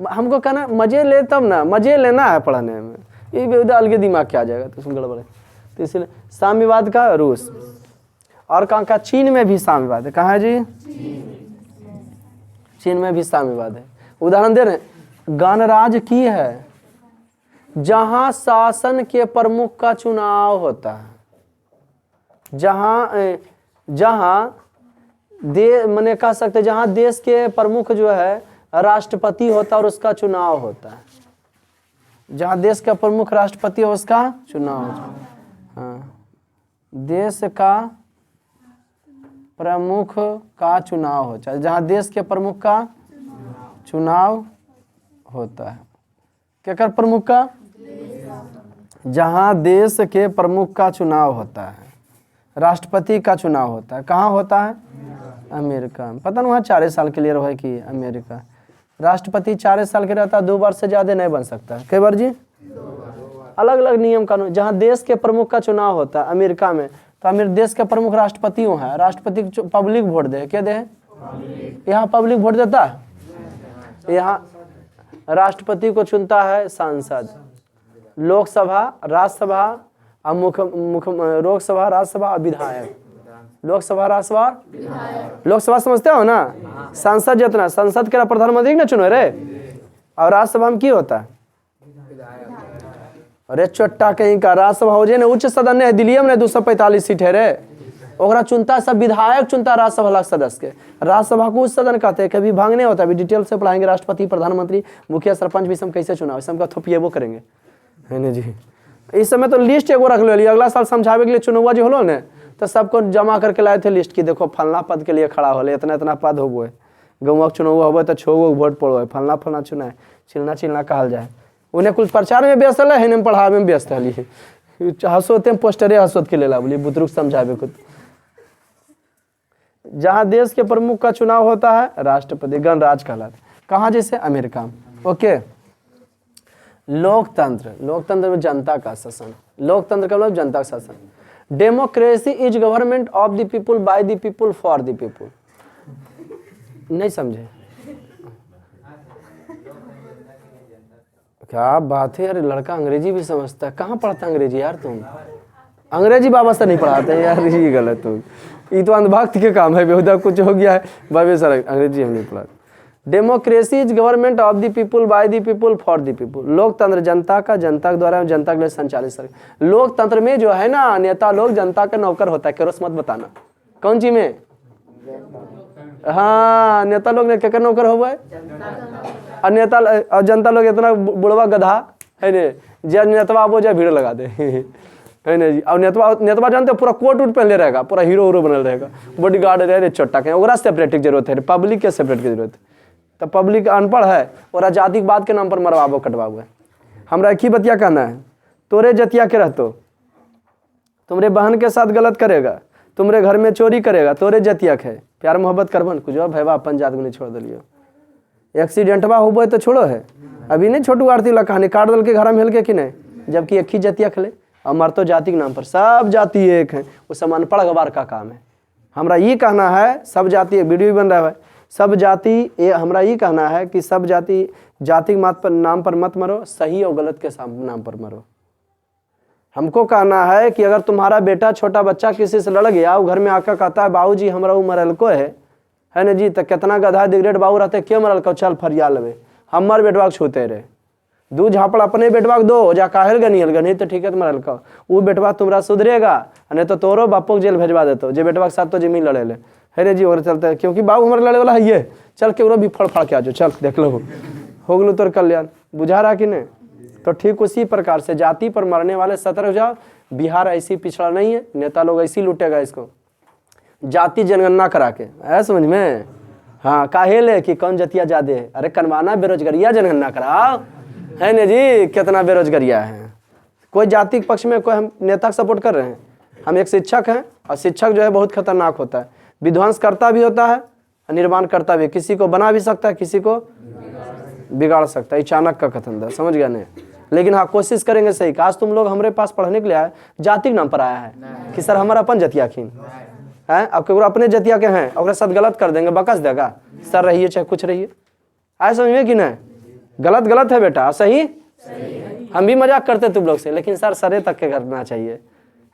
हमको कहना मजे ले, तब ना मजे लेना है पढ़ने में, ये अलग दिमाग क्या आ जाएगा तो उसमें गड़बड़ है। तो इसलिए साम्यवाद का रूस। और कहाँ का, चीन में भी साम्यवाद है। कहाँ है जी, चीन में भी साम्यवाद है। उदाहरण दे रहे हैं, गणराज्य की है जहां शासन के प्रमुख का चुनाव होता है, जहां मैंने कह सकते जहां देश के प्रमुख जो है राष्ट्रपति होता है और उसका चुनाव होता है। जहां देश का प्रमुख राष्ट्रपति हो उसका चुनाव होता है। हाँ, देश का प्रमुख का चुनाव होता है, जहां देश के प्रमुख का चुनाव होता है। क्या कर प्रमुख का, जहां देश के प्रमुख का चुनाव होता है, राष्ट्रपति का चुनाव होता है। कहाँ होता है, अमेरिका में। पता नहीं वहाँ 4 साल के लिए रहे कि अमेरिका राष्ट्रपति 4 साल के रहता है, 2 बार से ज्यादा नहीं बन सकता। कई बार जी, अलग अलग नियम कानून। जहाँ देश के प्रमुख का चुनाव होता है अमेरिका में, तो अमेर देश के प्रमुख राष्ट्रपति है, राष्ट्रपति पब्लिक वोट दे, क्या दे, यहाँ पब्लिक वोट देता है, यहाँ राष्ट्रपति को चुनता है सांसद, लोकसभा, राज्यसभा और लोकसभा, राज्यसभा और विधायक। लोकसभा, राज्यसभा, लोकसभा समझते हो ना, सांसद जितना, संसद के प्रधानमंत्री ना चुनो रे। और राज्यसभा में की होता है, अरे चट्टा कहीं का, राज्यसभा हो जाए ना, उच्च सदन है, दिल्ली में 245 सीट है रे, ओकरा चुनता सब विधायक चुनता राज्यसभा सदस्य के। राज्यसभा को उच्च सदन कहते हैं, कभी भाग नहीं होता। अभी डिटेल से पढ़ाएंगे, राष्ट्रपति, प्रधानमंत्री, मुखिया, सरपंच भी सब कैसे चुनाव, सब का थोपिएबो करेंगे, है ना जी। इस समय तो लिस्ट एगो रख लो, अगला साल समझावे के लिए चुनाव जो होलो ने, तो सबको जमा करके लाए थे लिस्ट की, देखो फलना पद के लिए खड़ा होले, इतना इतना पद हो गए, गाँव चुनाव हो तो 6 गो वोट पड़ो है, फलना फलना चुना है, चिलना चिलना कहल जाए। उन्हें कुछ प्रचार में व्यस्त है, नहीं पढ़ावे में व्यस्त है, हंसोते पोस्टरे हंसोत के लेला बोली बुतरुक समझावे को। जहां देश के प्रमुख का चुनाव होता है राष्ट्रपति, गणराज्य कहलाता है। कहाँ, जैसे अमेरिका में। ओके, लोकतंत्र, लोकतंत्र में जनता का शासन, लोकतंत्र का मतलब जनता का शासन। Democracy is government of the people, by the people, for the people. नहीं समझे, क्या बात है यार, लड़का अंग्रेजी भी समझता है। कहाँ पढ़ता अंग्रेजी यार तुम, अंग्रेजी बाबा से नहीं पढ़ाते यार, ये गलत हो, ये तो अंधभक्त के काम है, बेहुदा कुछ हो गया है बाबे सर, अंग्रेजी हम नहीं पढ़ाते। Democracy is government of the people, by the people, for the people. लोकतंत्र जनता का, जनता के द्वारा, जनता के लिए संचालित सरकार। लोकतंत्र में जो है ना, नेता लोग जनता का नौकर होता है। केरोस मत बताना कौन चीज में, हाँ नेता लोग ने क्या नौकर हुआ है, और नेता और जनता लोग इतना बुढ़वा गधा है ने, जब नेतवा वो जो भीड़ लगा दे है ना जी। और नेतवा जानते हो पूरा कोट उट पहले रहेगा, पूरा हीरो बनल रहेगा, बॉडी गार्ड रहे चोट्टा के, ओकरा सेपरेट की जरूरत है, पब्लिक के सेपरेट की जरूरत है। तो पब्लिक अनपढ़ है और जातिवाद के नाम पर मरवाबो कटवाबो है। हमरा एक ही बतिया कहना है, तोरे जतिया के रहतो, तुम्हारे बहन के साथ गलत करेगा, तुम्हारे घर में चोरी करेगा, तोरे जतिया है, प्यार मोहब्बत करबन कुछ भैया अपन जात को नहीं छोड़ दिलियो। एक्सीडेंटवा हुआ तो छोड़ो है, अभी नहीं छोटू आरती ला कहानी काट दल के घर में हिल के कि नहीं, जबकि एक ही जतिया खले और मरतो जाति के नाम पर, सब जाति एक है, वो सब अनपढ़ गवार का काम है। हमरा ये कहना है, सब जाति, वीडियो भी बन रहा है, सब जाति, हमरा ये कहना है कि सब जाति जाति मात पर नाम पर मत मरो, सही और गलत के नाम पर मरो। हमको कहना है कि अगर तुम्हारा बेटा छोटा बच्चा किसी से लड़ गया, वो घर में आकर कहता है बाबू जी हमारा वो मरल को है ना जी, तो कितना गधा दिग्रेड बाबू रहते, क्यों मरल को, चल फरिया लवे, हमार बेटवा छूते रहे, दू झापड़ अपने बेटवा दो, जा काहल गनी तो ठीक है मरल का, वो बेटवा तुम्हारा सुधरेगा, नहीं तो तोरो बापो जेल भेजवा देते, जे बेटवा के साथ तो जमीन लड़े ले, है रे जी। और चलते है क्योंकि बाबू हमारे लड़े वाला है, ये चल के भी फड़ फाड़ के आ जाओ, चल देख लो हो गलो तोर कल्याण, बुझा रहा कि नहीं। तो ठीक उसी प्रकार से जाति पर मरने वाले सतर्क हो जाओ। बिहार ऐसी पिछड़ा नहीं है, नेता लोग ऐसी लूटेगा इसको, जाति जनगणना करा के, है समझ में। हाँ काहे ले कि कौन जतिया ज्यादा है, अरे कनवाना बेरोजगारिया जनगणना कराओ, है ना जी, कितना बेरोजगारिया है। कोई जाति के पक्ष में कोई हम नेता सपोर्ट कर रहे हैं, हम एक शिक्षक हैं, और शिक्षक जो है बहुत खतरनाक होता है, विध्वंस करता भी होता है, निर्माण करता भी, किसी को बना भी सकता है, किसी को बिगाड़ सकता है। अचानक का कथन था, समझ गया नहीं? लेकिन हाँ कोशिश करेंगे सही। आज तुम लोग हमारे पास पढ़ने के लिए आए, जाति के नाम पर आया है कि सर हमारा अपन जतिया खीन है, अब केवल अपने जतिया के हैं और साथ गलत कर देंगे, बकस देगा सर रहिए चाहे कुछ रहिए। आए समझ में कि नहीं? गलत गलत है बेटा, सही हम भी मजाक करते तुम लोग से, लेकिन सर सरे तक के करना चाहिए,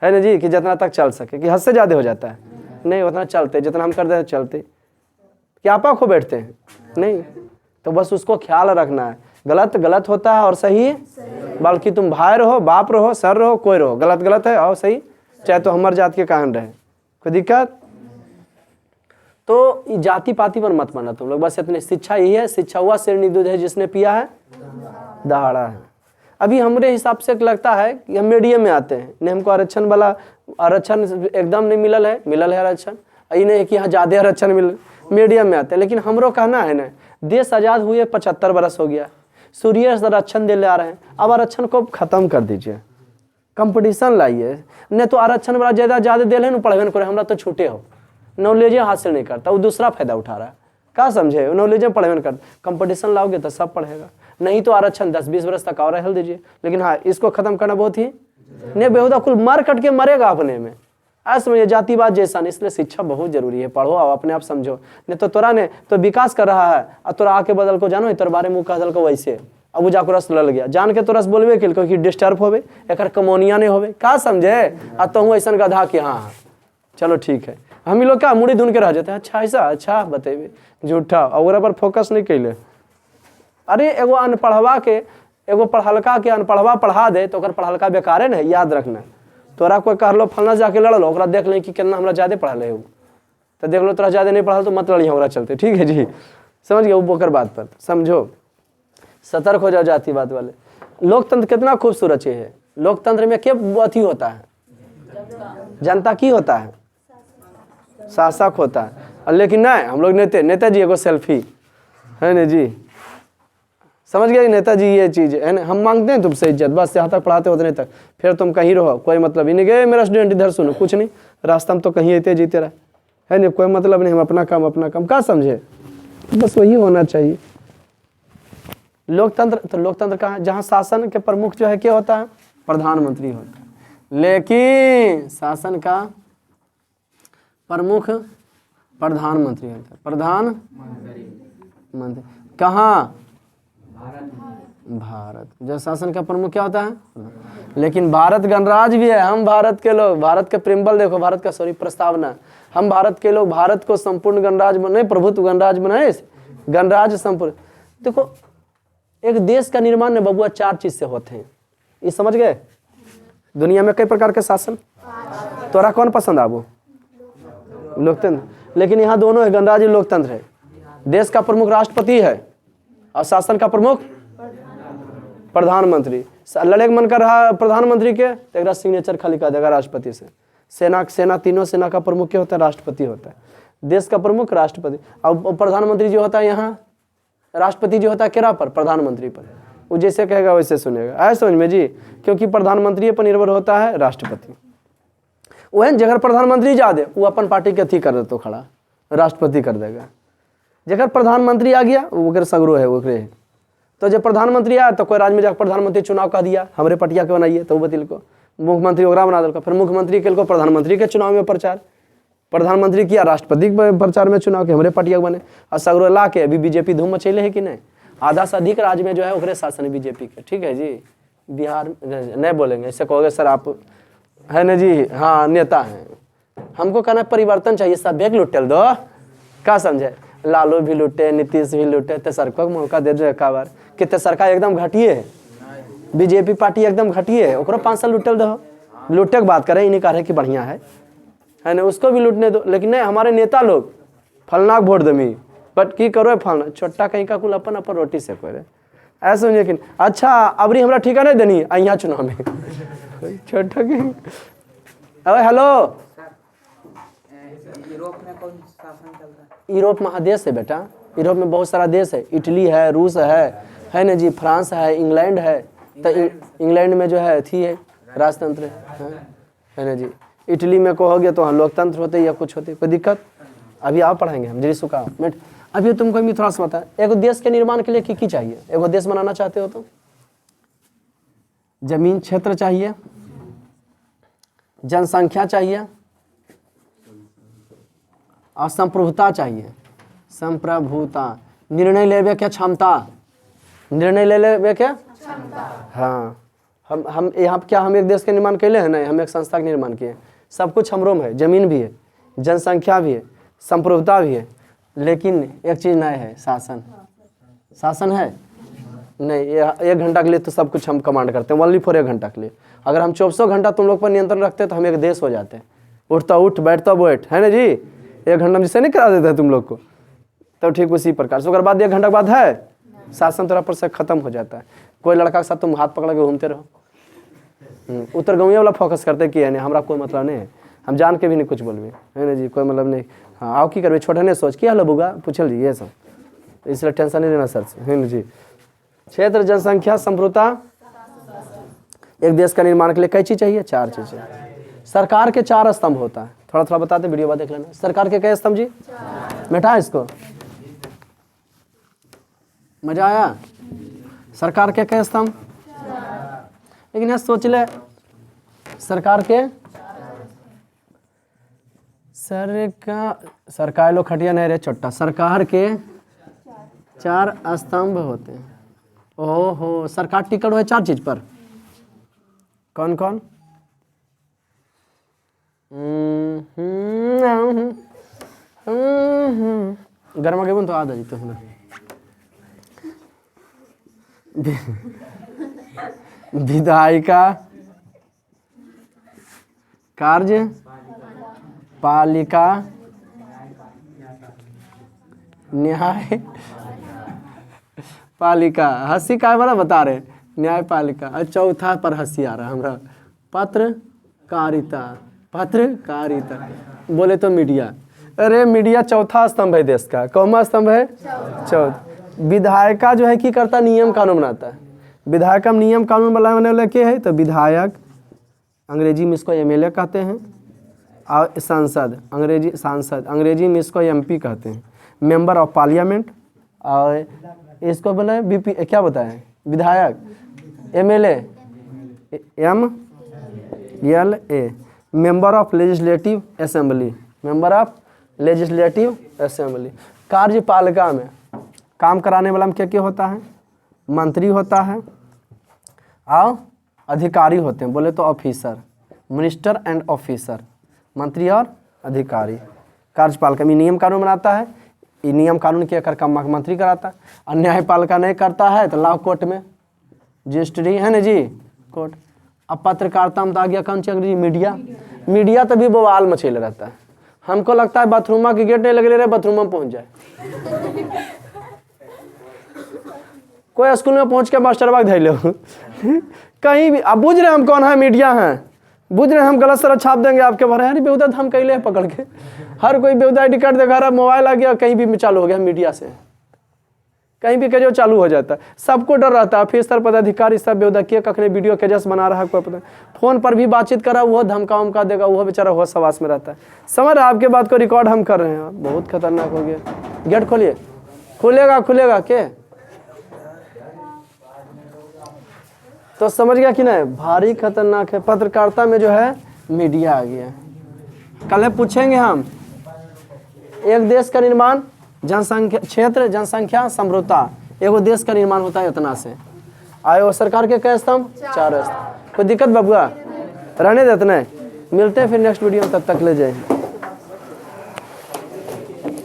है ना जी, कि जितना तक चल सके। कि हद से ज़्यादा हो जाता है नहीं, उतना चलते जितना हम करते हैं चलते। क्या आपा खो बैठते हैं नहीं, तो बस उसको ख्याल रखना है। गलत गलत होता है और सही बल्कि तुम भाई रहो, बाप रहो, सर रहो, कोई रहो, गलत गलत है और सही चाहे तो हमारे जात के कारण रहे, कोई दिक्कत। तो जाति पाति पर मत माना तुम लोग, बस इतनी शिक्षा यही है। शिक्षा हुआ शेरनी दूध है जिसने पिया है दहाड़ा है। अभी हमारे हिसाब से लगता है कि हम मीडियम में आते हैं, नहीं हमको आरक्षण वाला आरक्षण एकदम नहीं मिलल है आरक्षण, ये नहीं कि यहाँ ज़्यादा आरक्षण मिल, मीडियम में आते हैं। लेकिन हमरो कहना है ना, देश आज़ाद हुए 75 बरस हो गया, सूर्य आरक्षण दे आ रहे हैं, अब आरक्षण को खत्म कर दीजिए, कंपटीशन लाइए। नहीं तो आरक्षण वाला ज़्यादा दे रहे हैं, पढ़वे करे हमरा तो छूटे हो, नॉलेज हासिल नहीं करता, वो दूसरा फायदा उठा रहा है। क्या समझे? नॉलेज पढ़वे नहीं करता, कंपटीशन लाओगे तो सब पढ़ेगा। नहीं तो आरक्षण 10-20 वर्ष तक और हेल दीजिए, लेकिन हाँ इसको खत्म करना बहुत ही नहीं, बेहुदा कुल मार कट के मरेगा अपने में। ऐसा समझिए जातिवाद जैसा नहीं, इसलिए शिक्षा बहुत जरूरी है। पढ़ो और अपने आप समझो, नहीं तो तोरा ने तो विकास कर रहा है और तोरा आके बदल को जानो तोर बारे में कह दल को वैसे, अब वो जाकर रस लल गया, जान के तो रस बोलबे के क्योंकि डिस्टर्ब होवे, एक कमोनिया नहीं होवे। का समझे? आ तो ऐसा गधा कि हाँ चलो ठीक है, हम लोग क्या मुड़ी धुन के रह जाते हैं, अच्छा ऐसा अच्छा बतेबे, झूठा और पर फोकस नहीं कैले। अरे एगो अनपढ़वा के एगो पढ़लका के अनपढ़वा पढ़ा दे तो पढ़लका बेकारे न, याद रखना। तोरा कोई कहलो फलना जाके लड़लो, ओकरा देख ले कि कितना हमरा ज्यादा पढ़ल है, तो देख लो तोरा ज्यादा नहीं पढ़ल तो मत लड़िए ओकरा चलते, ठीक है जी, समझ गए? वो ओकर बात पर समझो, सतर्क हो जाओ जातिवाद वाले। लोकतंत्र कितना खूबसूरत चीज है। लोकतंत्र में क्या अथी होता है? जनता की होता है, शासक होता है। लेकिन नहीं, हम लोग नेताजी एगो सेल्फी है ना जी, समझ गए? नेताजी ये चीज है ना, हम मांगते हैं तुमसे इज्जत, बस यहाँ तक पढ़ाते उतने तक, फिर तुम कहीं रहो, कोई मतलब ही नहीं। गए मेरा स्टूडेंट इधर सुनो, कुछ नहीं, रास्ता में तो कहीं आते जीते रहे, है नहीं, कोई मतलब नहीं, हम अपना काम क्या समझे? बस वही होना चाहिए लोकतंत्र। तो लोकतंत्र कहाँ? जहाँ शासन के प्रमुख जो है क्या होता है? प्रधानमंत्री होता है। लेकिन शासन का प्रमुख प्रधानमंत्री होता है। प्रधानमंत्री कहाँ? भारत। जो शासन का प्रमुख क्या होता है? लेकिन भारत गणराज्य भी है, हम भारत के लोग, भारत के प्रिम्बल देखो, भारत का सॉरी प्रस्तावना, हम भारत के लोग भारत को संपूर्ण गणराज्य बनाए, प्रभुत्व गणराज्य बनाए, गणराज्य संपूर्ण। देखो एक देश का निर्माण ने बबुआ 4 चीज से होते हैं, ये समझ गए? दुनिया में कई प्रकार के शासन, तोरा कौन पसंद आवो? लोकतंत्र। लेकिन यहाँ दोनों है, गणराज्य लोकतंत्र है। देश का प्रमुख राष्ट्रपति है और शासन का प्रमुख प्रधानमंत्री। लड़े मन कर रहा प्रधानमंत्री के तो सिग्नेचर खाली कर देगा राष्ट्रपति से। सेना तीनों सेना का प्रमुख क्या होता है? राष्ट्रपति होता है। देश का प्रमुख राष्ट्रपति, और प्रधानमंत्री जो होता है यहाँ, राष्ट्रपति जो होता है केरा पर? प्रधानमंत्री पर। वो जैसे कहेगा वैसे सुनेगा, आए समझ में जी? क्योंकि प्रधानमंत्री पर निर्भर होता है राष्ट्रपति। वह जगह प्रधानमंत्री जा दे वो अपन पार्टी के अथी कर दे तो खड़ा राष्ट्रपति कर देगा। जगह प्रधानमंत्री आ गया वो सगरो है वो। तो जब प्रधानमंत्री आया तो कोई राज्य में जाकर प्रधानमंत्री चुनाव कर दिया, हमारे पटिया के बनाइए, तो वो बतिल को मुख्यमंत्री ओकरा बना दिल। फिर मुख्यमंत्री के प्रधानमंत्री के चुनाव में प्रचार, प्रधानमंत्री किया राष्ट्रपति के प्रचार में चुनाव के हमारे पटिया बने। और सगरो ला के अभी बीजेपी धूम मचैले है कि नहीं? आधा से अधिक राज्य में जो है ओकरे शासन है बीजेपी के, ठीक है जी। बिहार नहीं बोलेंगे, ऐसे कहोगे सर आप है ना जी, हाँ नेता हैं। हमको कहना परिवर्तन चाहिए, सब बैग लुटेल दो, क्या समझे? लालू भी लुटे, नीतीश भी लुटे, तेसरका को मौका दे दो एक बार कि तेसरका एकदम घटिए है, बीजेपी पार्टी एकदम घटिए है, ओकरो 5 साल लुटेल दो। लुटे की बात करें, इन्हीं कह रहे कि बढ़िया है ना, उसको भी लूटने दो। लेकिन नहीं, हमारे नेता लोग फलना वोट दमी, बट की करो फलना छोटा कहीं का कुल अपन अपन रोटी से करे ऐसे। लेकिन अच्छा अबरी हमरा ठिका नहीं देनी यहाँ चुनाव में छोटा के। अरे हेलो, यूरोप में कौन शासन चल रहा है? यूरोप महादेश है बेटा, यूरोप में बहुत सारा देश है, इटली है, रूस है ना जी, फ्रांस है, इंग्लैंड है। तो इंग्लैंड में जो है थी है राजतंत्र है ना जी। इटली में कहोगे तो हाँ लोकतंत्र होते या कुछ होते, कोई दिक्कत? अभी आप पढ़ाएंगे हम जी सुखा मिनट। अभी तुमको भी थोड़ा सा बता, एगो देश के निर्माण के लिए की चाहिए? एगो देश बनाना चाहते हो तो जमीन क्षेत्र चाहिए, जनसंख्या चाहिए और संप्रभुता चाहिए। संप्रभुता, निर्णय लेवे के क्षमता, निर्णय ले लेवे के क्षमता। हाँ, हम यहाँ क्या हम एक देश के निर्माण कैले हैं? नहीं, हम एक संस्था के निर्माण किए। सब कुछ हमरो में है, जमीन भी है, जनसंख्या भी है, संप्रभुता भी है, लेकिन एक चीज़ नहीं है, शासन। शासन है नहीं। ये 1 घंटा के लिए तो सब कुछ हम कमांड करते हैं, ओनली फॉर 1 घंटा के लिए। अगर हम 24 घंटा तुम लोग पर नियंत्रण रखते तो हम एक देश हो जाते। उठता उठ, बैठता बैठ, है ना जी। 1 घंटा में जिससे नहीं करा देते तुम लोग को, तो ठीक उसी प्रकार से अगर बाद 1 घंटा के बाद है शासन तेरा पर से खत्म हो जाता है। कोई लड़का के साथ तुम हाथ पकड़ के घूमते रहो, उत्तर गाँव वाला फोकस करते कि है नहीं, हमारा कोई मतलब नहीं है, हम जान के भी नहीं कुछ बोलबे, है ना जी, कोई मतलब नहीं। हाँ, आओ की करबे, छोटे नहीं सोच क्या लगूगा पूछल जी ये सब, इसलिए टेंशन नहीं लेना सर से, है ना जी। क्षेत्र, जनसंख्या, संप्रभुता। एक देश का निर्माण के लिए कई चीज चाहिए? 4 चीज चाहिए। सरकार के 4 स्तंभ होता है, थोड़ा थोड़ा बताते, वीडियो बाद देख लेना। सरकार के कई स्तंभ जी? बैठा इसको, मजा आया? सरकार के कई स्तंभ? लेकिन यहाँ सोच ले, सरकार के सरकार लोग खटिया नहीं रे छोटा, सरकार के 4 स्तंभ होते हैं। ओहो, सरकार टिकट है 4 चीज पर, कौन कौन? गर्मा के बन तो आधा जी तो विधायिका, कार्य पालिका, न्याय पालिका। हंसी का वाला बता रहे, न्यायपालिका। और चौथा पर हंसी आ रहा है हमरा, पत्रकारिता। पत्रकारिता बोले तो मीडिया। अरे मीडिया चौथा स्तंभ है देश का। कौमा स्तंभ है? चौथा। विधायिका जो है की करता? नियम कानून बनाता है। विधायक में नियम कानून बनाने वाला क्या है? तो विधायक, अंग्रेजी में इसको एमएलए कहते हैं, और सांसद, अंग्रेजी सांसद, अंग्रेजी में इसको एमपी कहते हैं, मेंबर ऑफ पार्लियामेंट। और इसको बोले बीपी, क्या बताएं? विधायक, MLA, MLA, member of legislative assembly, member of legislative assembly. कार्यपालिका में काम कराने वाला में क्या क्या होता है? मंत्री होता है और अधिकारी होते हैं, बोले तो ऑफिसर, मिनिस्टर एंड ऑफिसर, मंत्री और अधिकारी। कार्यपालिका में नियम कानून बनाता है, ये नियम कानून के कर काम मंत्री कराता है। और न्यायपालिका नहीं करता है तो लॉ कोर्ट में, रजिस्ट्री, है ना जी, कोर्ट। अब पत्रकारिता में आ गया कौन सी अंग्रेजी? मीडिया। मीडिया तभी बवाल मचेल रहता है। हमको लगता है बाथरूम के गेट नहीं लगे रहे, बाथरूम में पहुंच जाए। कोई स्कूल में पहुंच के मास्टर बाग धैले कहीं भी। अब बुझ रहे हम कौन है? मीडिया हैं, बुझ रहे हम गलत सर छाप देंगे आपके बारे। अरे बेहुदा हम कैले हैं पकड़ के, हर कोई बेहुदा ID कार्ड दिखा रहा, मोबाइल आ गया, कहीं भी चालू हो गया मीडिया से, कहीं भी कहो चालू हो जाता है। सबको डर रहता है, ऑफिसर पदाधिकारी सब बेहुदा किए कखने वीडियो के जैसे बना रहा है, कोई पता। फोन पर भी बातचीत करा, वो धमका उमका देगा, वो बेचारा वो सवास में रहता है। समझ रहे आपके बात को रिकॉर्ड हम कर रहे हैं, बहुत खतरनाक हो गया। गेट खोलिए, खुलेगा खुलेगा के तो समझ गया कि नहीं? भारी खतरनाक है। पत्रकारिता में जो है मीडिया आ गया। कल पूछेंगे हम, एक देश का निर्माण, जनसंख्या, क्षेत्र, जनसंख्या, समृद्धता। एगो देश का निर्माण होता है इतना से। आयो सरकार के कई स्तंभ? 4 स्तंभ। कोई दिक्कत बबुआ? रहने देते नहीं। मिलते हैं फिर नेक्स्ट वीडियो में, तब तक ले जाए।